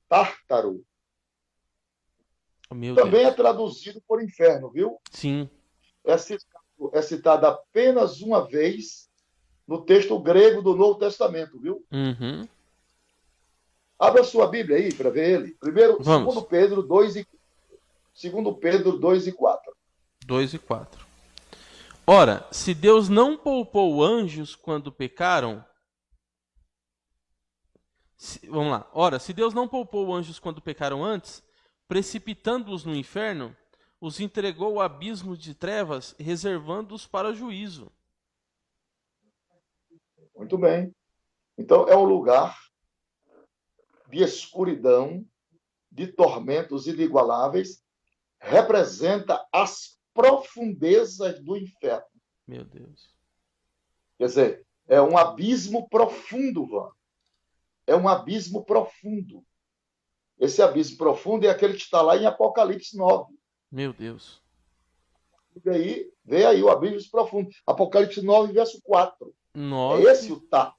Tártaro.
Oh, meu
Também é
Deus.
traduzido por inferno, viu?
Sim.
É citado apenas uma vez no texto grego do Novo Testamento, viu?
Uhum.
Abra sua Bíblia aí para ver ele. Primeiro,
Vamos.
2 Pedro 2 e 4.
2 e 4. Ora, se Deus não poupou anjos quando pecaram. Vamos lá. Ora, se Deus não poupou anjos quando pecaram antes, precipitando-os no inferno, os entregou ao abismo de trevas, reservando-os para juízo.
Muito bem. Então, é um lugar de escuridão, de tormentos inigualáveis, representa as profundezas do inferno.
Meu Deus.
Quer dizer, é um abismo profundo, Van. É um abismo profundo. Esse abismo profundo é aquele que está lá em Apocalipse 9.
Meu Deus.
Vê aí o abismo profundo. Apocalipse 9, verso 4. É
9,
esse o tá.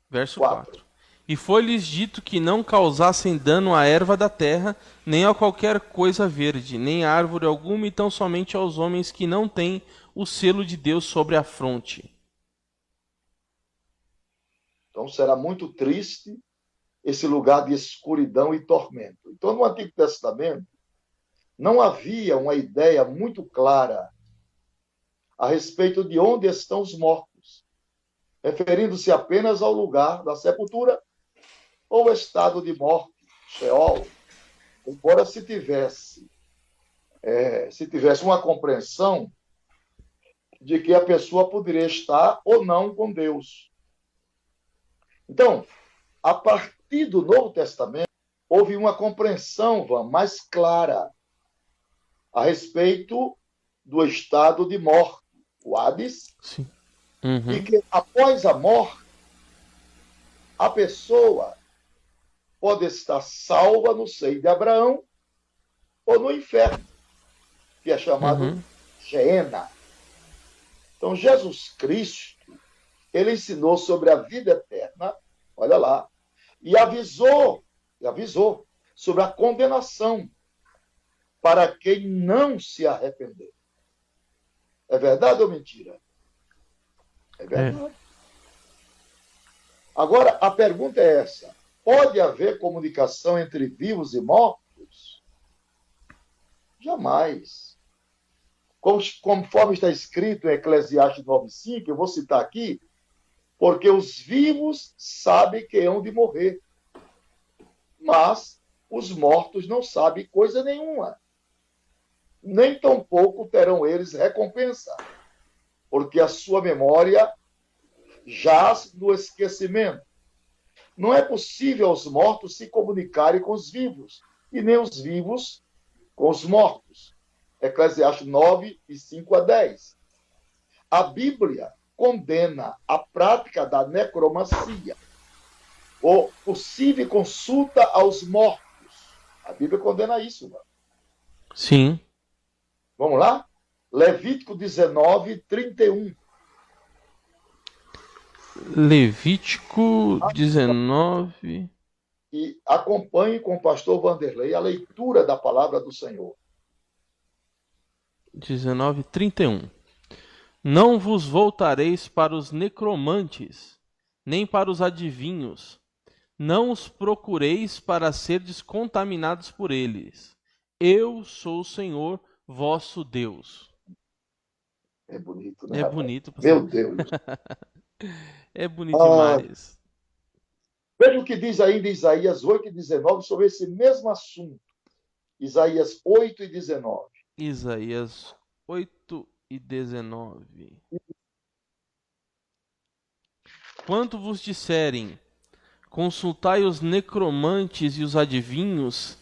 verso
4.
4. E foi-lhes dito que não causassem dano à erva da terra, nem a qualquer coisa verde, nem a árvore alguma, e tão somente aos homens que não têm o selo de Deus sobre a fronte.
Então será muito triste esse lugar de escuridão e tormento. Então, no Antigo Testamento, não havia uma ideia muito clara a respeito de onde estão os mortos, referindo-se apenas ao lugar da sepultura ou estado de morte, Sheol, embora se tivesse uma compreensão de que a pessoa poderia estar ou não com Deus. Então, a partir do Novo Testamento, houve uma compreensão mais clara a respeito do estado de morte, o Hades,
Sim. Uhum.
e que após a morte, a pessoa pode estar salva no seio de Abraão ou no inferno, que é chamado Geena. Então, Jesus Cristo, ele ensinou sobre a vida eterna, olha lá, e avisou sobre a condenação para quem não se arrepender. É verdade ou mentira? É verdade. Agora, a pergunta é essa: pode haver comunicação entre vivos e mortos? Jamais. Conforme está escrito em Eclesiastes 9:5, eu vou citar aqui, porque os vivos sabem que hão de morrer, mas os mortos não sabem coisa nenhuma. Nem tampouco terão eles recompensa, porque a sua memória jaz no esquecimento. Não é possível aos mortos se comunicarem com os vivos, e nem os vivos com os mortos. Eclesiastes 9, 5-10. A Bíblia condena a prática da necromancia, ou possível consulta aos mortos. A Bíblia condena isso, mano.
Sim.
Vamos lá? Levítico 19, 31.
Levítico 19.
E acompanhe com o pastor Vanderlei a leitura da palavra do Senhor.
19:31. Não vos voltareis para os necromantes, nem para os adivinhos. Não os procureis para serdes contaminados por eles. Eu sou o Senhor, vosso Deus.
É bonito, né?
É bonito, pastor.
Meu Deus.
É bonito demais.
Veja o que diz ainda Isaías 8:19 sobre esse mesmo assunto. Isaías 8:19.
Isaías 8:19. Quanto vos disserem, consultai os necromantes e os adivinhos,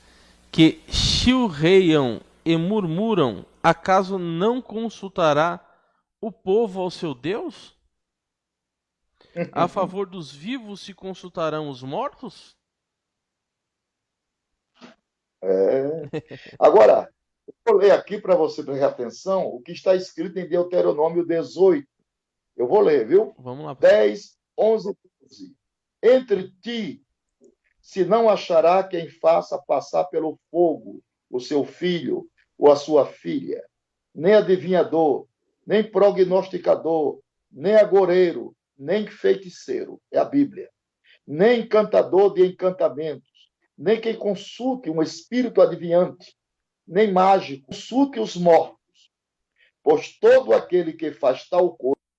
que chilreiam e murmuram, acaso não consultará o povo ao seu Deus? A favor dos vivos se consultarão os mortos?
Agora, eu vou ler aqui para você prestar atenção o que está escrito em Deuteronômio 18. Eu vou ler, viu?
Vamos lá.
10, 11, 12. Entre ti, se não achará quem faça passar pelo fogo o seu filho ou a sua filha, nem adivinhador, nem prognosticador, nem agoureiro, nem feiticeiro, é a Bíblia, nem encantador de encantamentos, nem quem consulte um espírito adivinhante, nem mágico, consulte os mortos, pois todo aquele que faz tal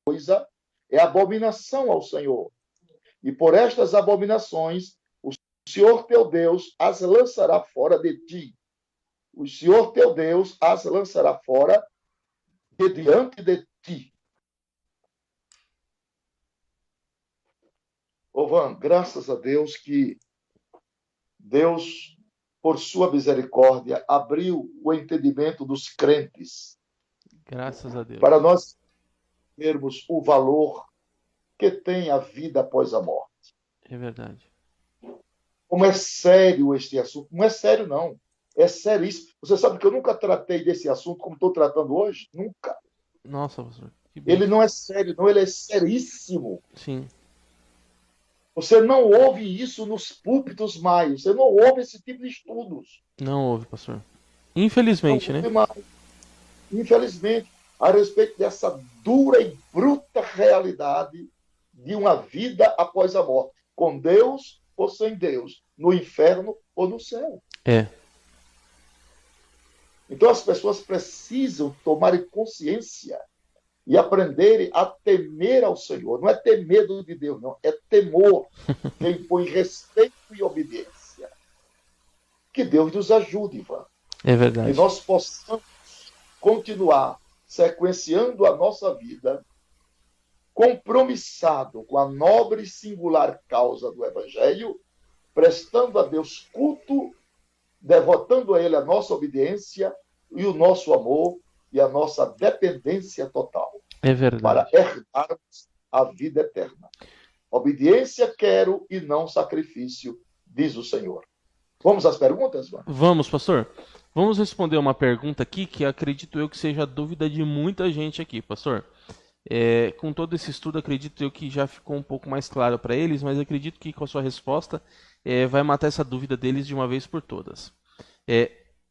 coisa é abominação ao Senhor. E por estas abominações, o Senhor teu Deus as lançará fora de ti. O Senhor teu Deus as lançará fora de diante de ti. Van, graças a Deus que Deus, por sua misericórdia, abriu o entendimento dos crentes.
Graças a Deus.
Para nós termos o valor que tem a vida após a morte.
É verdade.
Como é sério este assunto? Não é sério, não. É seríssimo. Você sabe que eu nunca tratei desse assunto como estou tratando hoje? Nunca.
Nossa, pastor.
Ele não é sério, não. Ele é seríssimo.
Sim.
Você não ouve isso nos púlpitos mais. Você não ouve esse tipo de estudos.
Não houve, pastor. Infelizmente, né?
Mais. Infelizmente, a respeito dessa dura e bruta realidade de uma vida após a morte. Com Deus ou sem Deus. No inferno ou no céu.
É.
Então as pessoas precisam tomar consciência e aprenderem a temer ao Senhor. Não é ter medo de Deus, não. É temor, que impõe respeito e obediência. Que Deus nos ajude, Ivan.
É verdade.
E nós possamos continuar sequenciando a nossa vida compromissado com a nobre e singular causa do Evangelho, prestando a Deus culto, devotando a Ele a nossa obediência e o nosso amor e a nossa dependência total.
É verdade.
Para herdarmos a vida eterna. Obediência quero e não sacrifício, diz o Senhor. Vamos às perguntas, mano?
Vamos, pastor. Vamos responder uma pergunta aqui que acredito eu que seja a dúvida de muita gente aqui, pastor. Com todo esse estudo, acredito eu que já ficou um pouco mais claro para eles, mas acredito que com a sua resposta vai matar essa dúvida deles de uma vez por todas.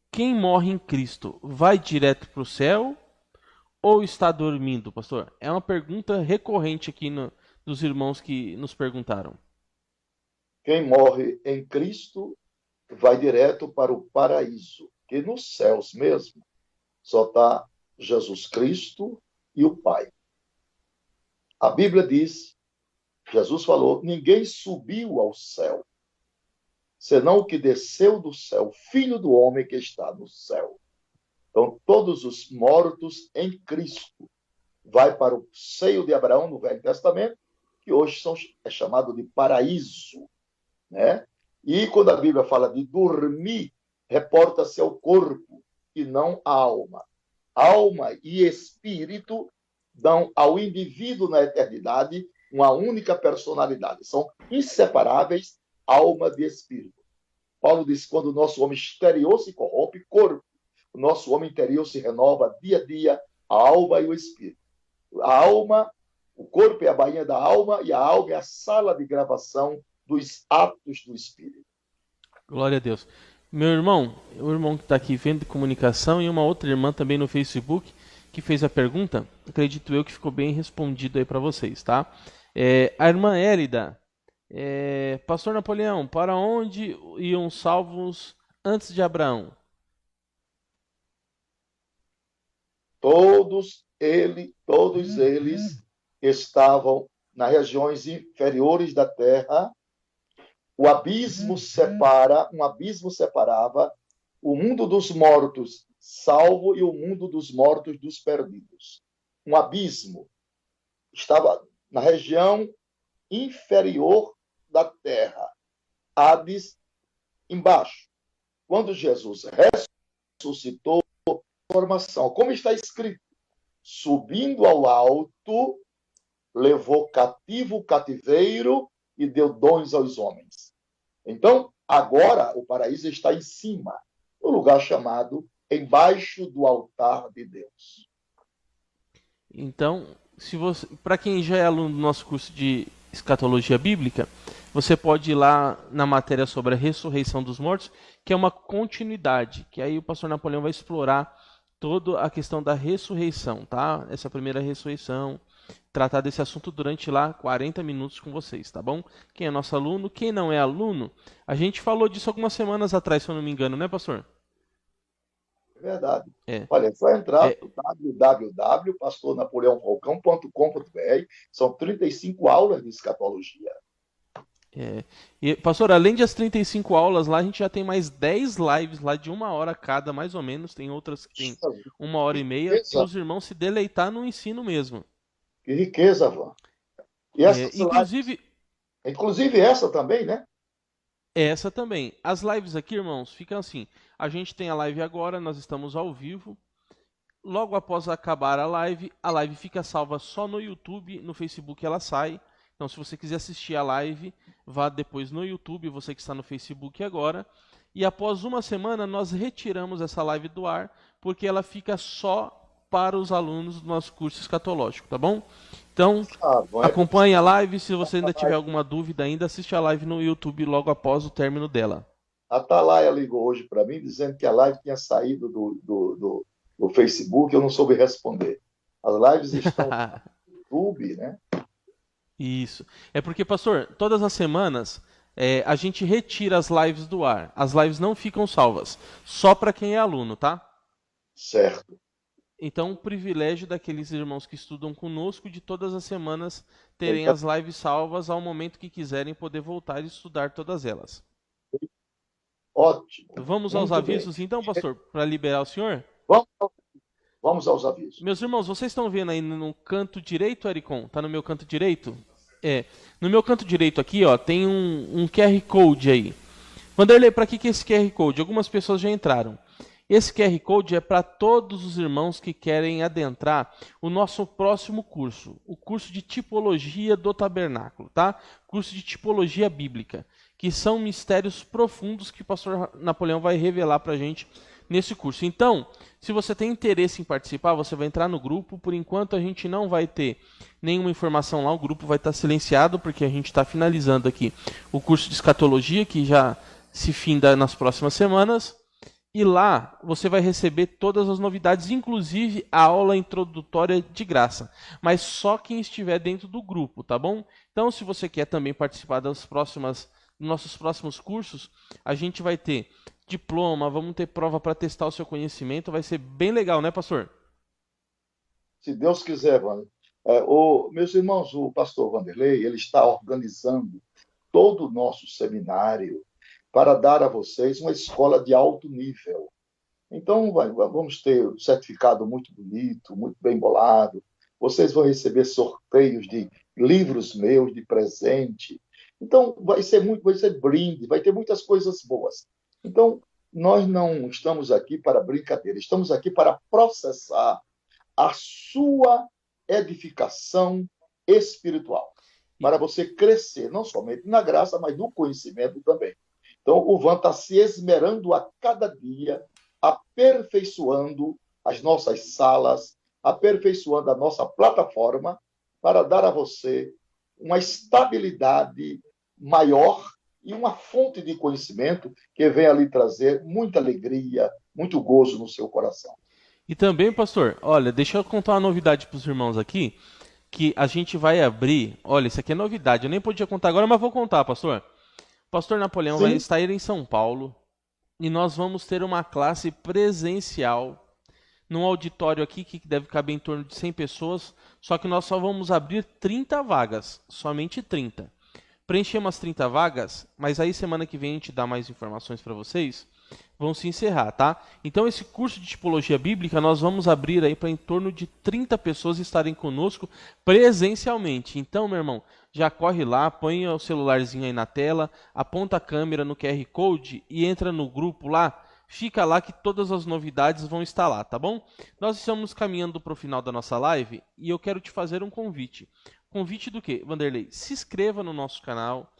Quem morre em Cristo vai direto para o céu ou está dormindo, pastor? É uma pergunta recorrente aqui dos irmãos que nos perguntaram.
Quem morre em Cristo vai direto para o paraíso, que nos céus mesmo só está Jesus Cristo e o Pai. A Bíblia diz, Jesus falou, ninguém subiu ao céu, senão o que desceu do céu, Filho do homem que está no céu. Então, todos os mortos em Cristo vai para o seio de Abraão no Velho Testamento, que hoje é chamado de paraíso, né? E quando a Bíblia fala de dormir, reporta-se ao corpo e não à alma. Alma e espírito dão ao indivíduo na eternidade uma única personalidade. São inseparáveis, alma e espírito. Paulo diz que quando o nosso homem exterior se corrompe, corpo. O nosso homem interior se renova dia a dia, a alma e o espírito. A alma, o corpo é a bainha da alma e a alma é a sala de gravação dos atos do espírito.
Glória a Deus. Meu irmão, o irmão que está aqui vendo comunicação e uma outra irmã também no Facebook que fez a pergunta, acredito eu que ficou bem respondido aí para vocês, tá? A irmã Hélida, Pastor Napoleão, para onde iam salvos antes de Abraão?
Todos eles estavam nas regiões inferiores da terra. Um abismo separava o mundo dos mortos salvo e o mundo dos mortos dos perdidos. Um abismo estava na região inferior da terra, Hades embaixo. Quando Jesus ressuscitou, formação, como está escrito, subindo ao alto, levou cativo o cativeiro e deu dons aos homens. Então, agora o paraíso está em cima, no lugar chamado embaixo do altar de Deus.
Então, para quem já é aluno do nosso curso de escatologia bíblica, você pode ir lá na matéria sobre a ressurreição dos mortos, que é uma continuidade, que aí o pastor Napoleão vai explorar toda a questão da ressurreição, tá? Essa primeira ressurreição, tratar desse assunto durante lá 40 minutos com vocês, tá bom? Quem é nosso aluno, quem não é aluno, a gente falou disso algumas semanas atrás, se eu não me engano, né, pastor?
É verdade. Olha, é só entrar no www.pastornapoleãofalcão.com.br, são 35 aulas de escatologia.
E, pastor, além das 35 aulas lá, a gente já tem mais 10 lives lá de 1 hora cada, mais ou menos. Tem outras que tem 1h30, para os irmãos se deleitar no ensino mesmo.
Que riqueza, Van. E inclusive essa também, né?
Essa também. As lives aqui, irmãos, ficam assim. A gente tem a live agora, nós estamos ao vivo. Logo após acabar a live fica salva só no YouTube, no Facebook ela sai. Então, se você quiser assistir a live, vá depois no YouTube, você que está no Facebook agora. E após uma semana, nós retiramos essa live do ar, porque ela fica só para os alunos do nosso curso escatológico, tá bom? Então, acompanhe a live. Se você ainda tiver alguma dúvida, assiste a live no YouTube logo após o término dela.
A Atalaia ligou hoje para mim, dizendo que a live tinha saído do Facebook, eu não soube responder. As lives estão no YouTube, né?
Isso. É porque, pastor, todas as semanas a gente retira as lives do ar. As lives não ficam salvas. Só para quem é aluno, tá?
certo.
Então, o privilégio daqueles irmãos que estudam conosco de todas as semanas terem
Eita,
as lives salvas ao momento que quiserem poder voltar e estudar todas elas.
ótimo,
Vamos aos
muito bem.
avisos então, pastor, para liberar o senhor?
Vamos, vamos aos
Meus
avisos.
irmãos, vocês estão vendo aí no canto direito, Ericon? Tá no meu canto direito? É. No meu canto direito aqui, ó, tem um QR Code aí. Vanderlei, para que é esse QR Code? Algumas pessoas já entraram. Esse QR Code é para todos os irmãos que querem adentrar o nosso próximo curso, o curso de tipologia do tabernáculo, tá? Curso de tipologia bíblica, que são mistérios profundos que o pastor Napoleão vai revelar para a gente nesse curso. Então, se você tem interesse em participar, você vai entrar no grupo. Por enquanto, a gente não vai ter nenhuma informação lá, o grupo vai estar silenciado, porque a gente está finalizando aqui o curso de escatologia, que já se finda nas próximas semanas. E lá você vai receber todas as novidades, inclusive a aula introdutória de graça. Mas só quem estiver dentro do grupo, tá bom? Então, se você quer também participar dos nossos próximos cursos, a gente vai ter diploma, vamos ter prova para testar o seu conhecimento. Vai ser bem legal, né, pastor?
Se Deus quiser, Wander. Meus irmãos, o pastor Vanderlei, ele está organizando todo o nosso seminário para dar a vocês uma escola de alto nível. Então, vamos ter um certificado muito bonito, muito bem bolado. Vocês vão receber sorteios de livros meus de presente. Então, vai ser brinde, vai ter muitas coisas boas. Então, nós não estamos aqui para brincadeira, estamos aqui para processar a sua edificação espiritual, para você crescer, não somente na graça, mas no conhecimento também. Então, o Van está se esmerando a cada dia, aperfeiçoando as nossas salas, aperfeiçoando a nossa plataforma, para dar a você uma estabilidade maior e uma fonte de conhecimento que venha lhe trazer muita alegria, muito gozo no seu coração.
E também, pastor, olha, deixa eu contar uma novidade para os irmãos aqui, que a gente vai abrir. Olha, isso aqui é novidade, eu nem podia contar agora, mas vou contar, pastor. O pastor Napoleão vai
Sim,
estar em São Paulo e nós vamos ter uma classe presencial num auditório aqui que deve caber em torno de 100 pessoas, só que nós só vamos abrir 30 vagas, somente 30. Preenchemos as 30 vagas, mas aí semana que vem a gente dá mais informações para vocês. Vão se encerrar, tá? Então esse curso de tipologia bíblica nós vamos abrir aí para em torno de 30 pessoas estarem conosco presencialmente. Então, meu irmão, já corre lá, põe o celularzinho aí na tela, aponta a câmera no QR Code e entra no grupo lá. Fica lá que todas as novidades vão estar lá, tá bom? Nós estamos caminhando para o final da nossa live e eu quero te fazer um convite. Convite do quê, Vanderlei? Se inscreva no nosso canal,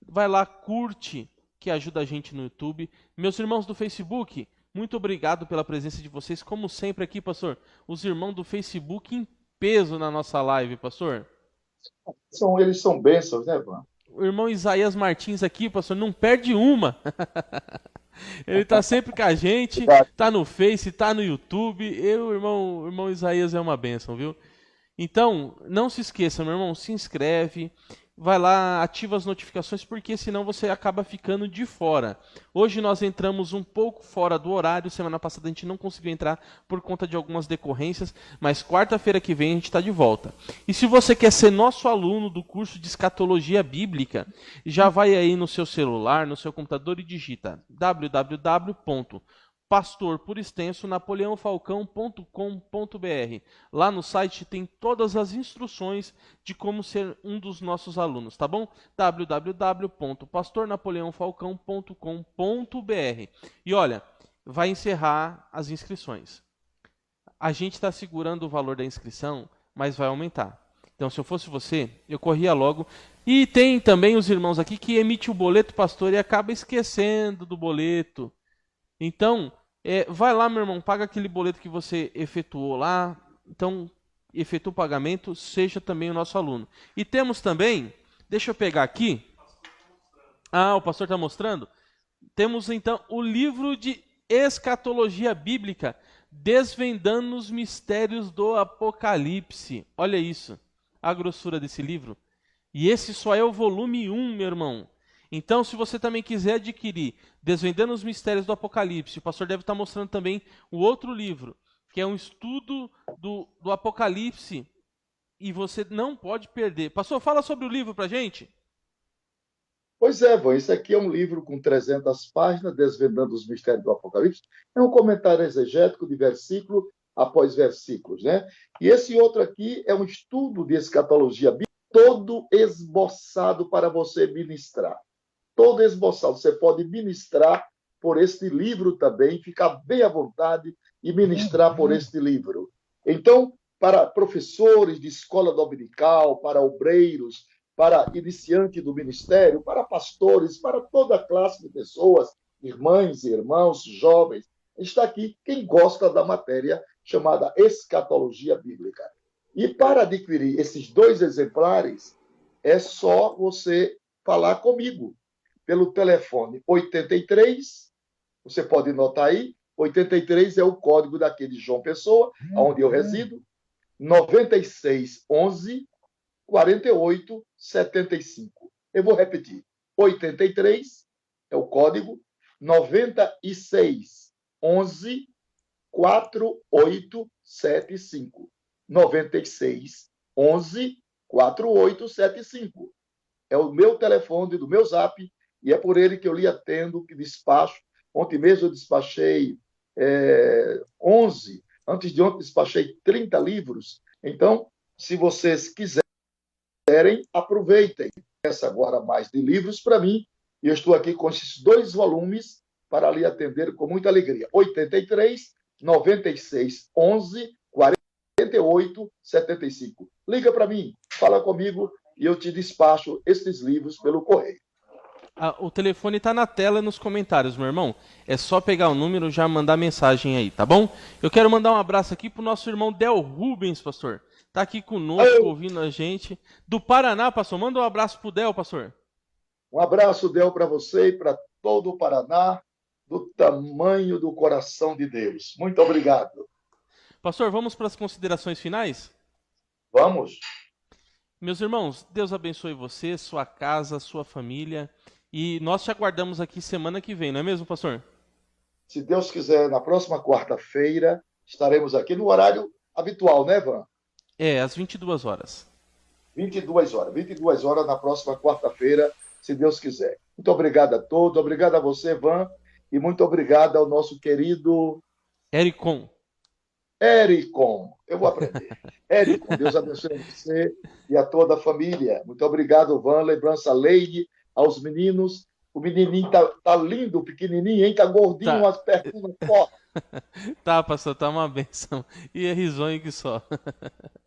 vai lá, curte, que ajuda a gente no YouTube. Meus irmãos do Facebook, muito obrigado pela presença de vocês, como sempre aqui, pastor. Os irmãos do Facebook em peso na nossa live, pastor.
eles são bênçãos, né, Van?
O irmão Isaías Martins aqui, pastor, não perde uma. Ele tá sempre com a gente, tá no Face, tá no YouTube. O irmão Isaías é uma bênção, viu? Então, não se esqueça, meu irmão, se inscreve, vai lá, ativa as notificações, porque senão você acaba ficando de fora. Hoje nós entramos um pouco fora do horário, semana passada a gente não conseguiu entrar por conta de algumas decorrências, mas quarta-feira que vem a gente está de volta. E se você quer ser nosso aluno do curso de escatologia bíblica, já vai aí no seu celular, no seu computador e digita www.pastor por extenso napoleãofalcão.com.br. Lá no site tem todas as instruções de como ser um dos nossos alunos, tá bom? www.pastornapoleãofalcão.com.br. E olha, vai encerrar as inscrições. A gente está segurando o valor da inscrição, mas vai aumentar. Então, se eu fosse você, eu corria logo. E tem também os irmãos aqui que emitem o boleto, pastor, e acaba esquecendo do boleto. Então, vai lá, meu irmão, paga aquele boleto que você efetuou lá. Então, efetua o pagamento, seja também o nosso aluno. E temos também, deixa eu pegar aqui. Ah, o pastor está mostrando. Temos então o livro de escatologia bíblica, desvendando os mistérios do Apocalipse. Olha isso, a grossura desse livro. E esse só é o volume 1, meu irmão. Então, se você também quiser adquirir Desvendando os Mistérios do Apocalipse, o pastor deve estar mostrando também o outro livro, que é um estudo do Apocalipse e você não pode perder. Pastor, fala sobre o livro pra gente.
Pois é, Van, esse aqui é um livro com 300 páginas, desvendando os mistérios do Apocalipse. É um comentário exegético de versículo após versículos, né? E esse outro aqui é um estudo de escatologia bíblica, todo esboçado para você ministrar. Todo esboçado. Você pode ministrar por este livro também, ficar bem à vontade e ministrar por este livro. Então, para professores de escola dominical, para obreiros, para iniciantes do ministério, para pastores, para toda classe de pessoas, irmãs e irmãos, jovens, está aqui quem gosta da matéria chamada escatologia bíblica. E para adquirir esses 2 exemplares, é só você falar comigo pelo telefone 83, você pode notar aí, 83 é o código daqui de João Pessoa, onde eu resido, 9611 4875. Eu vou repetir. 83 é o código, 9611 4875. 9611 4875. É o meu telefone do meu Zap e é por ele que eu lhe atendo, que despacho. Ontem mesmo eu despachei 11, antes de ontem despachei 30 livros. Então, se vocês quiserem, aproveitem. Essa agora mais de livros para mim, e eu estou aqui com esses 2 volumes para lhe atender com muita alegria. 83 96 11 48 75. Liga para mim, fala comigo e eu te despacho esses livros pelo correio.
O telefone tá na tela e nos comentários, meu irmão. É só pegar o número e já mandar mensagem aí, tá bom? Eu quero mandar um abraço aqui pro nosso irmão Del Rubens, pastor. Tá aqui conosco, ouvindo a gente. Do Paraná, pastor. Manda um abraço pro Del, pastor.
Um abraço, Del, para você e para todo o Paraná, do tamanho do coração de Deus. Muito obrigado.
Pastor, vamos para as considerações finais?
Vamos.
Meus irmãos, Deus abençoe você, sua casa, sua família. E nós te aguardamos aqui semana que vem, não é mesmo, pastor?
Se Deus quiser, na próxima quarta-feira, estaremos aqui no horário habitual, né, Van?
Às 22 horas.
22 horas. 22 horas na próxima quarta-feira, se Deus quiser. Muito obrigado a todos, obrigado a você, Van, e muito obrigado ao nosso querido
Ericon.
Eu vou aprender. Ericon, Deus abençoe você e a toda a família. Muito obrigado, Van, lembrança Leide, aos meninos. O menininho tá lindo, pequenininho, hein? Tá gordinho, umas perninhas fortes.
Tá, pastor, tá uma benção. E é risonho que só.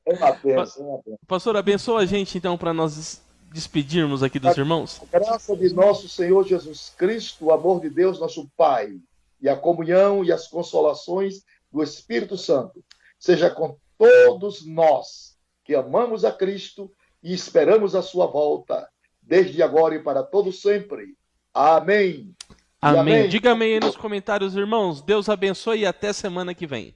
É uma benção, é uma benção.
Pastor, abençoa a gente então para nós despedirmos aqui dos irmãos.
A graça de nosso Senhor Jesus Cristo, o amor de Deus, nosso Pai, e a comunhão e as consolações do Espírito Santo, seja com todos nós que amamos a Cristo e esperamos a sua volta, desde agora e para todo sempre. Amém.
Amém. Diga amém aí nos comentários, irmãos. Deus abençoe e até semana que vem.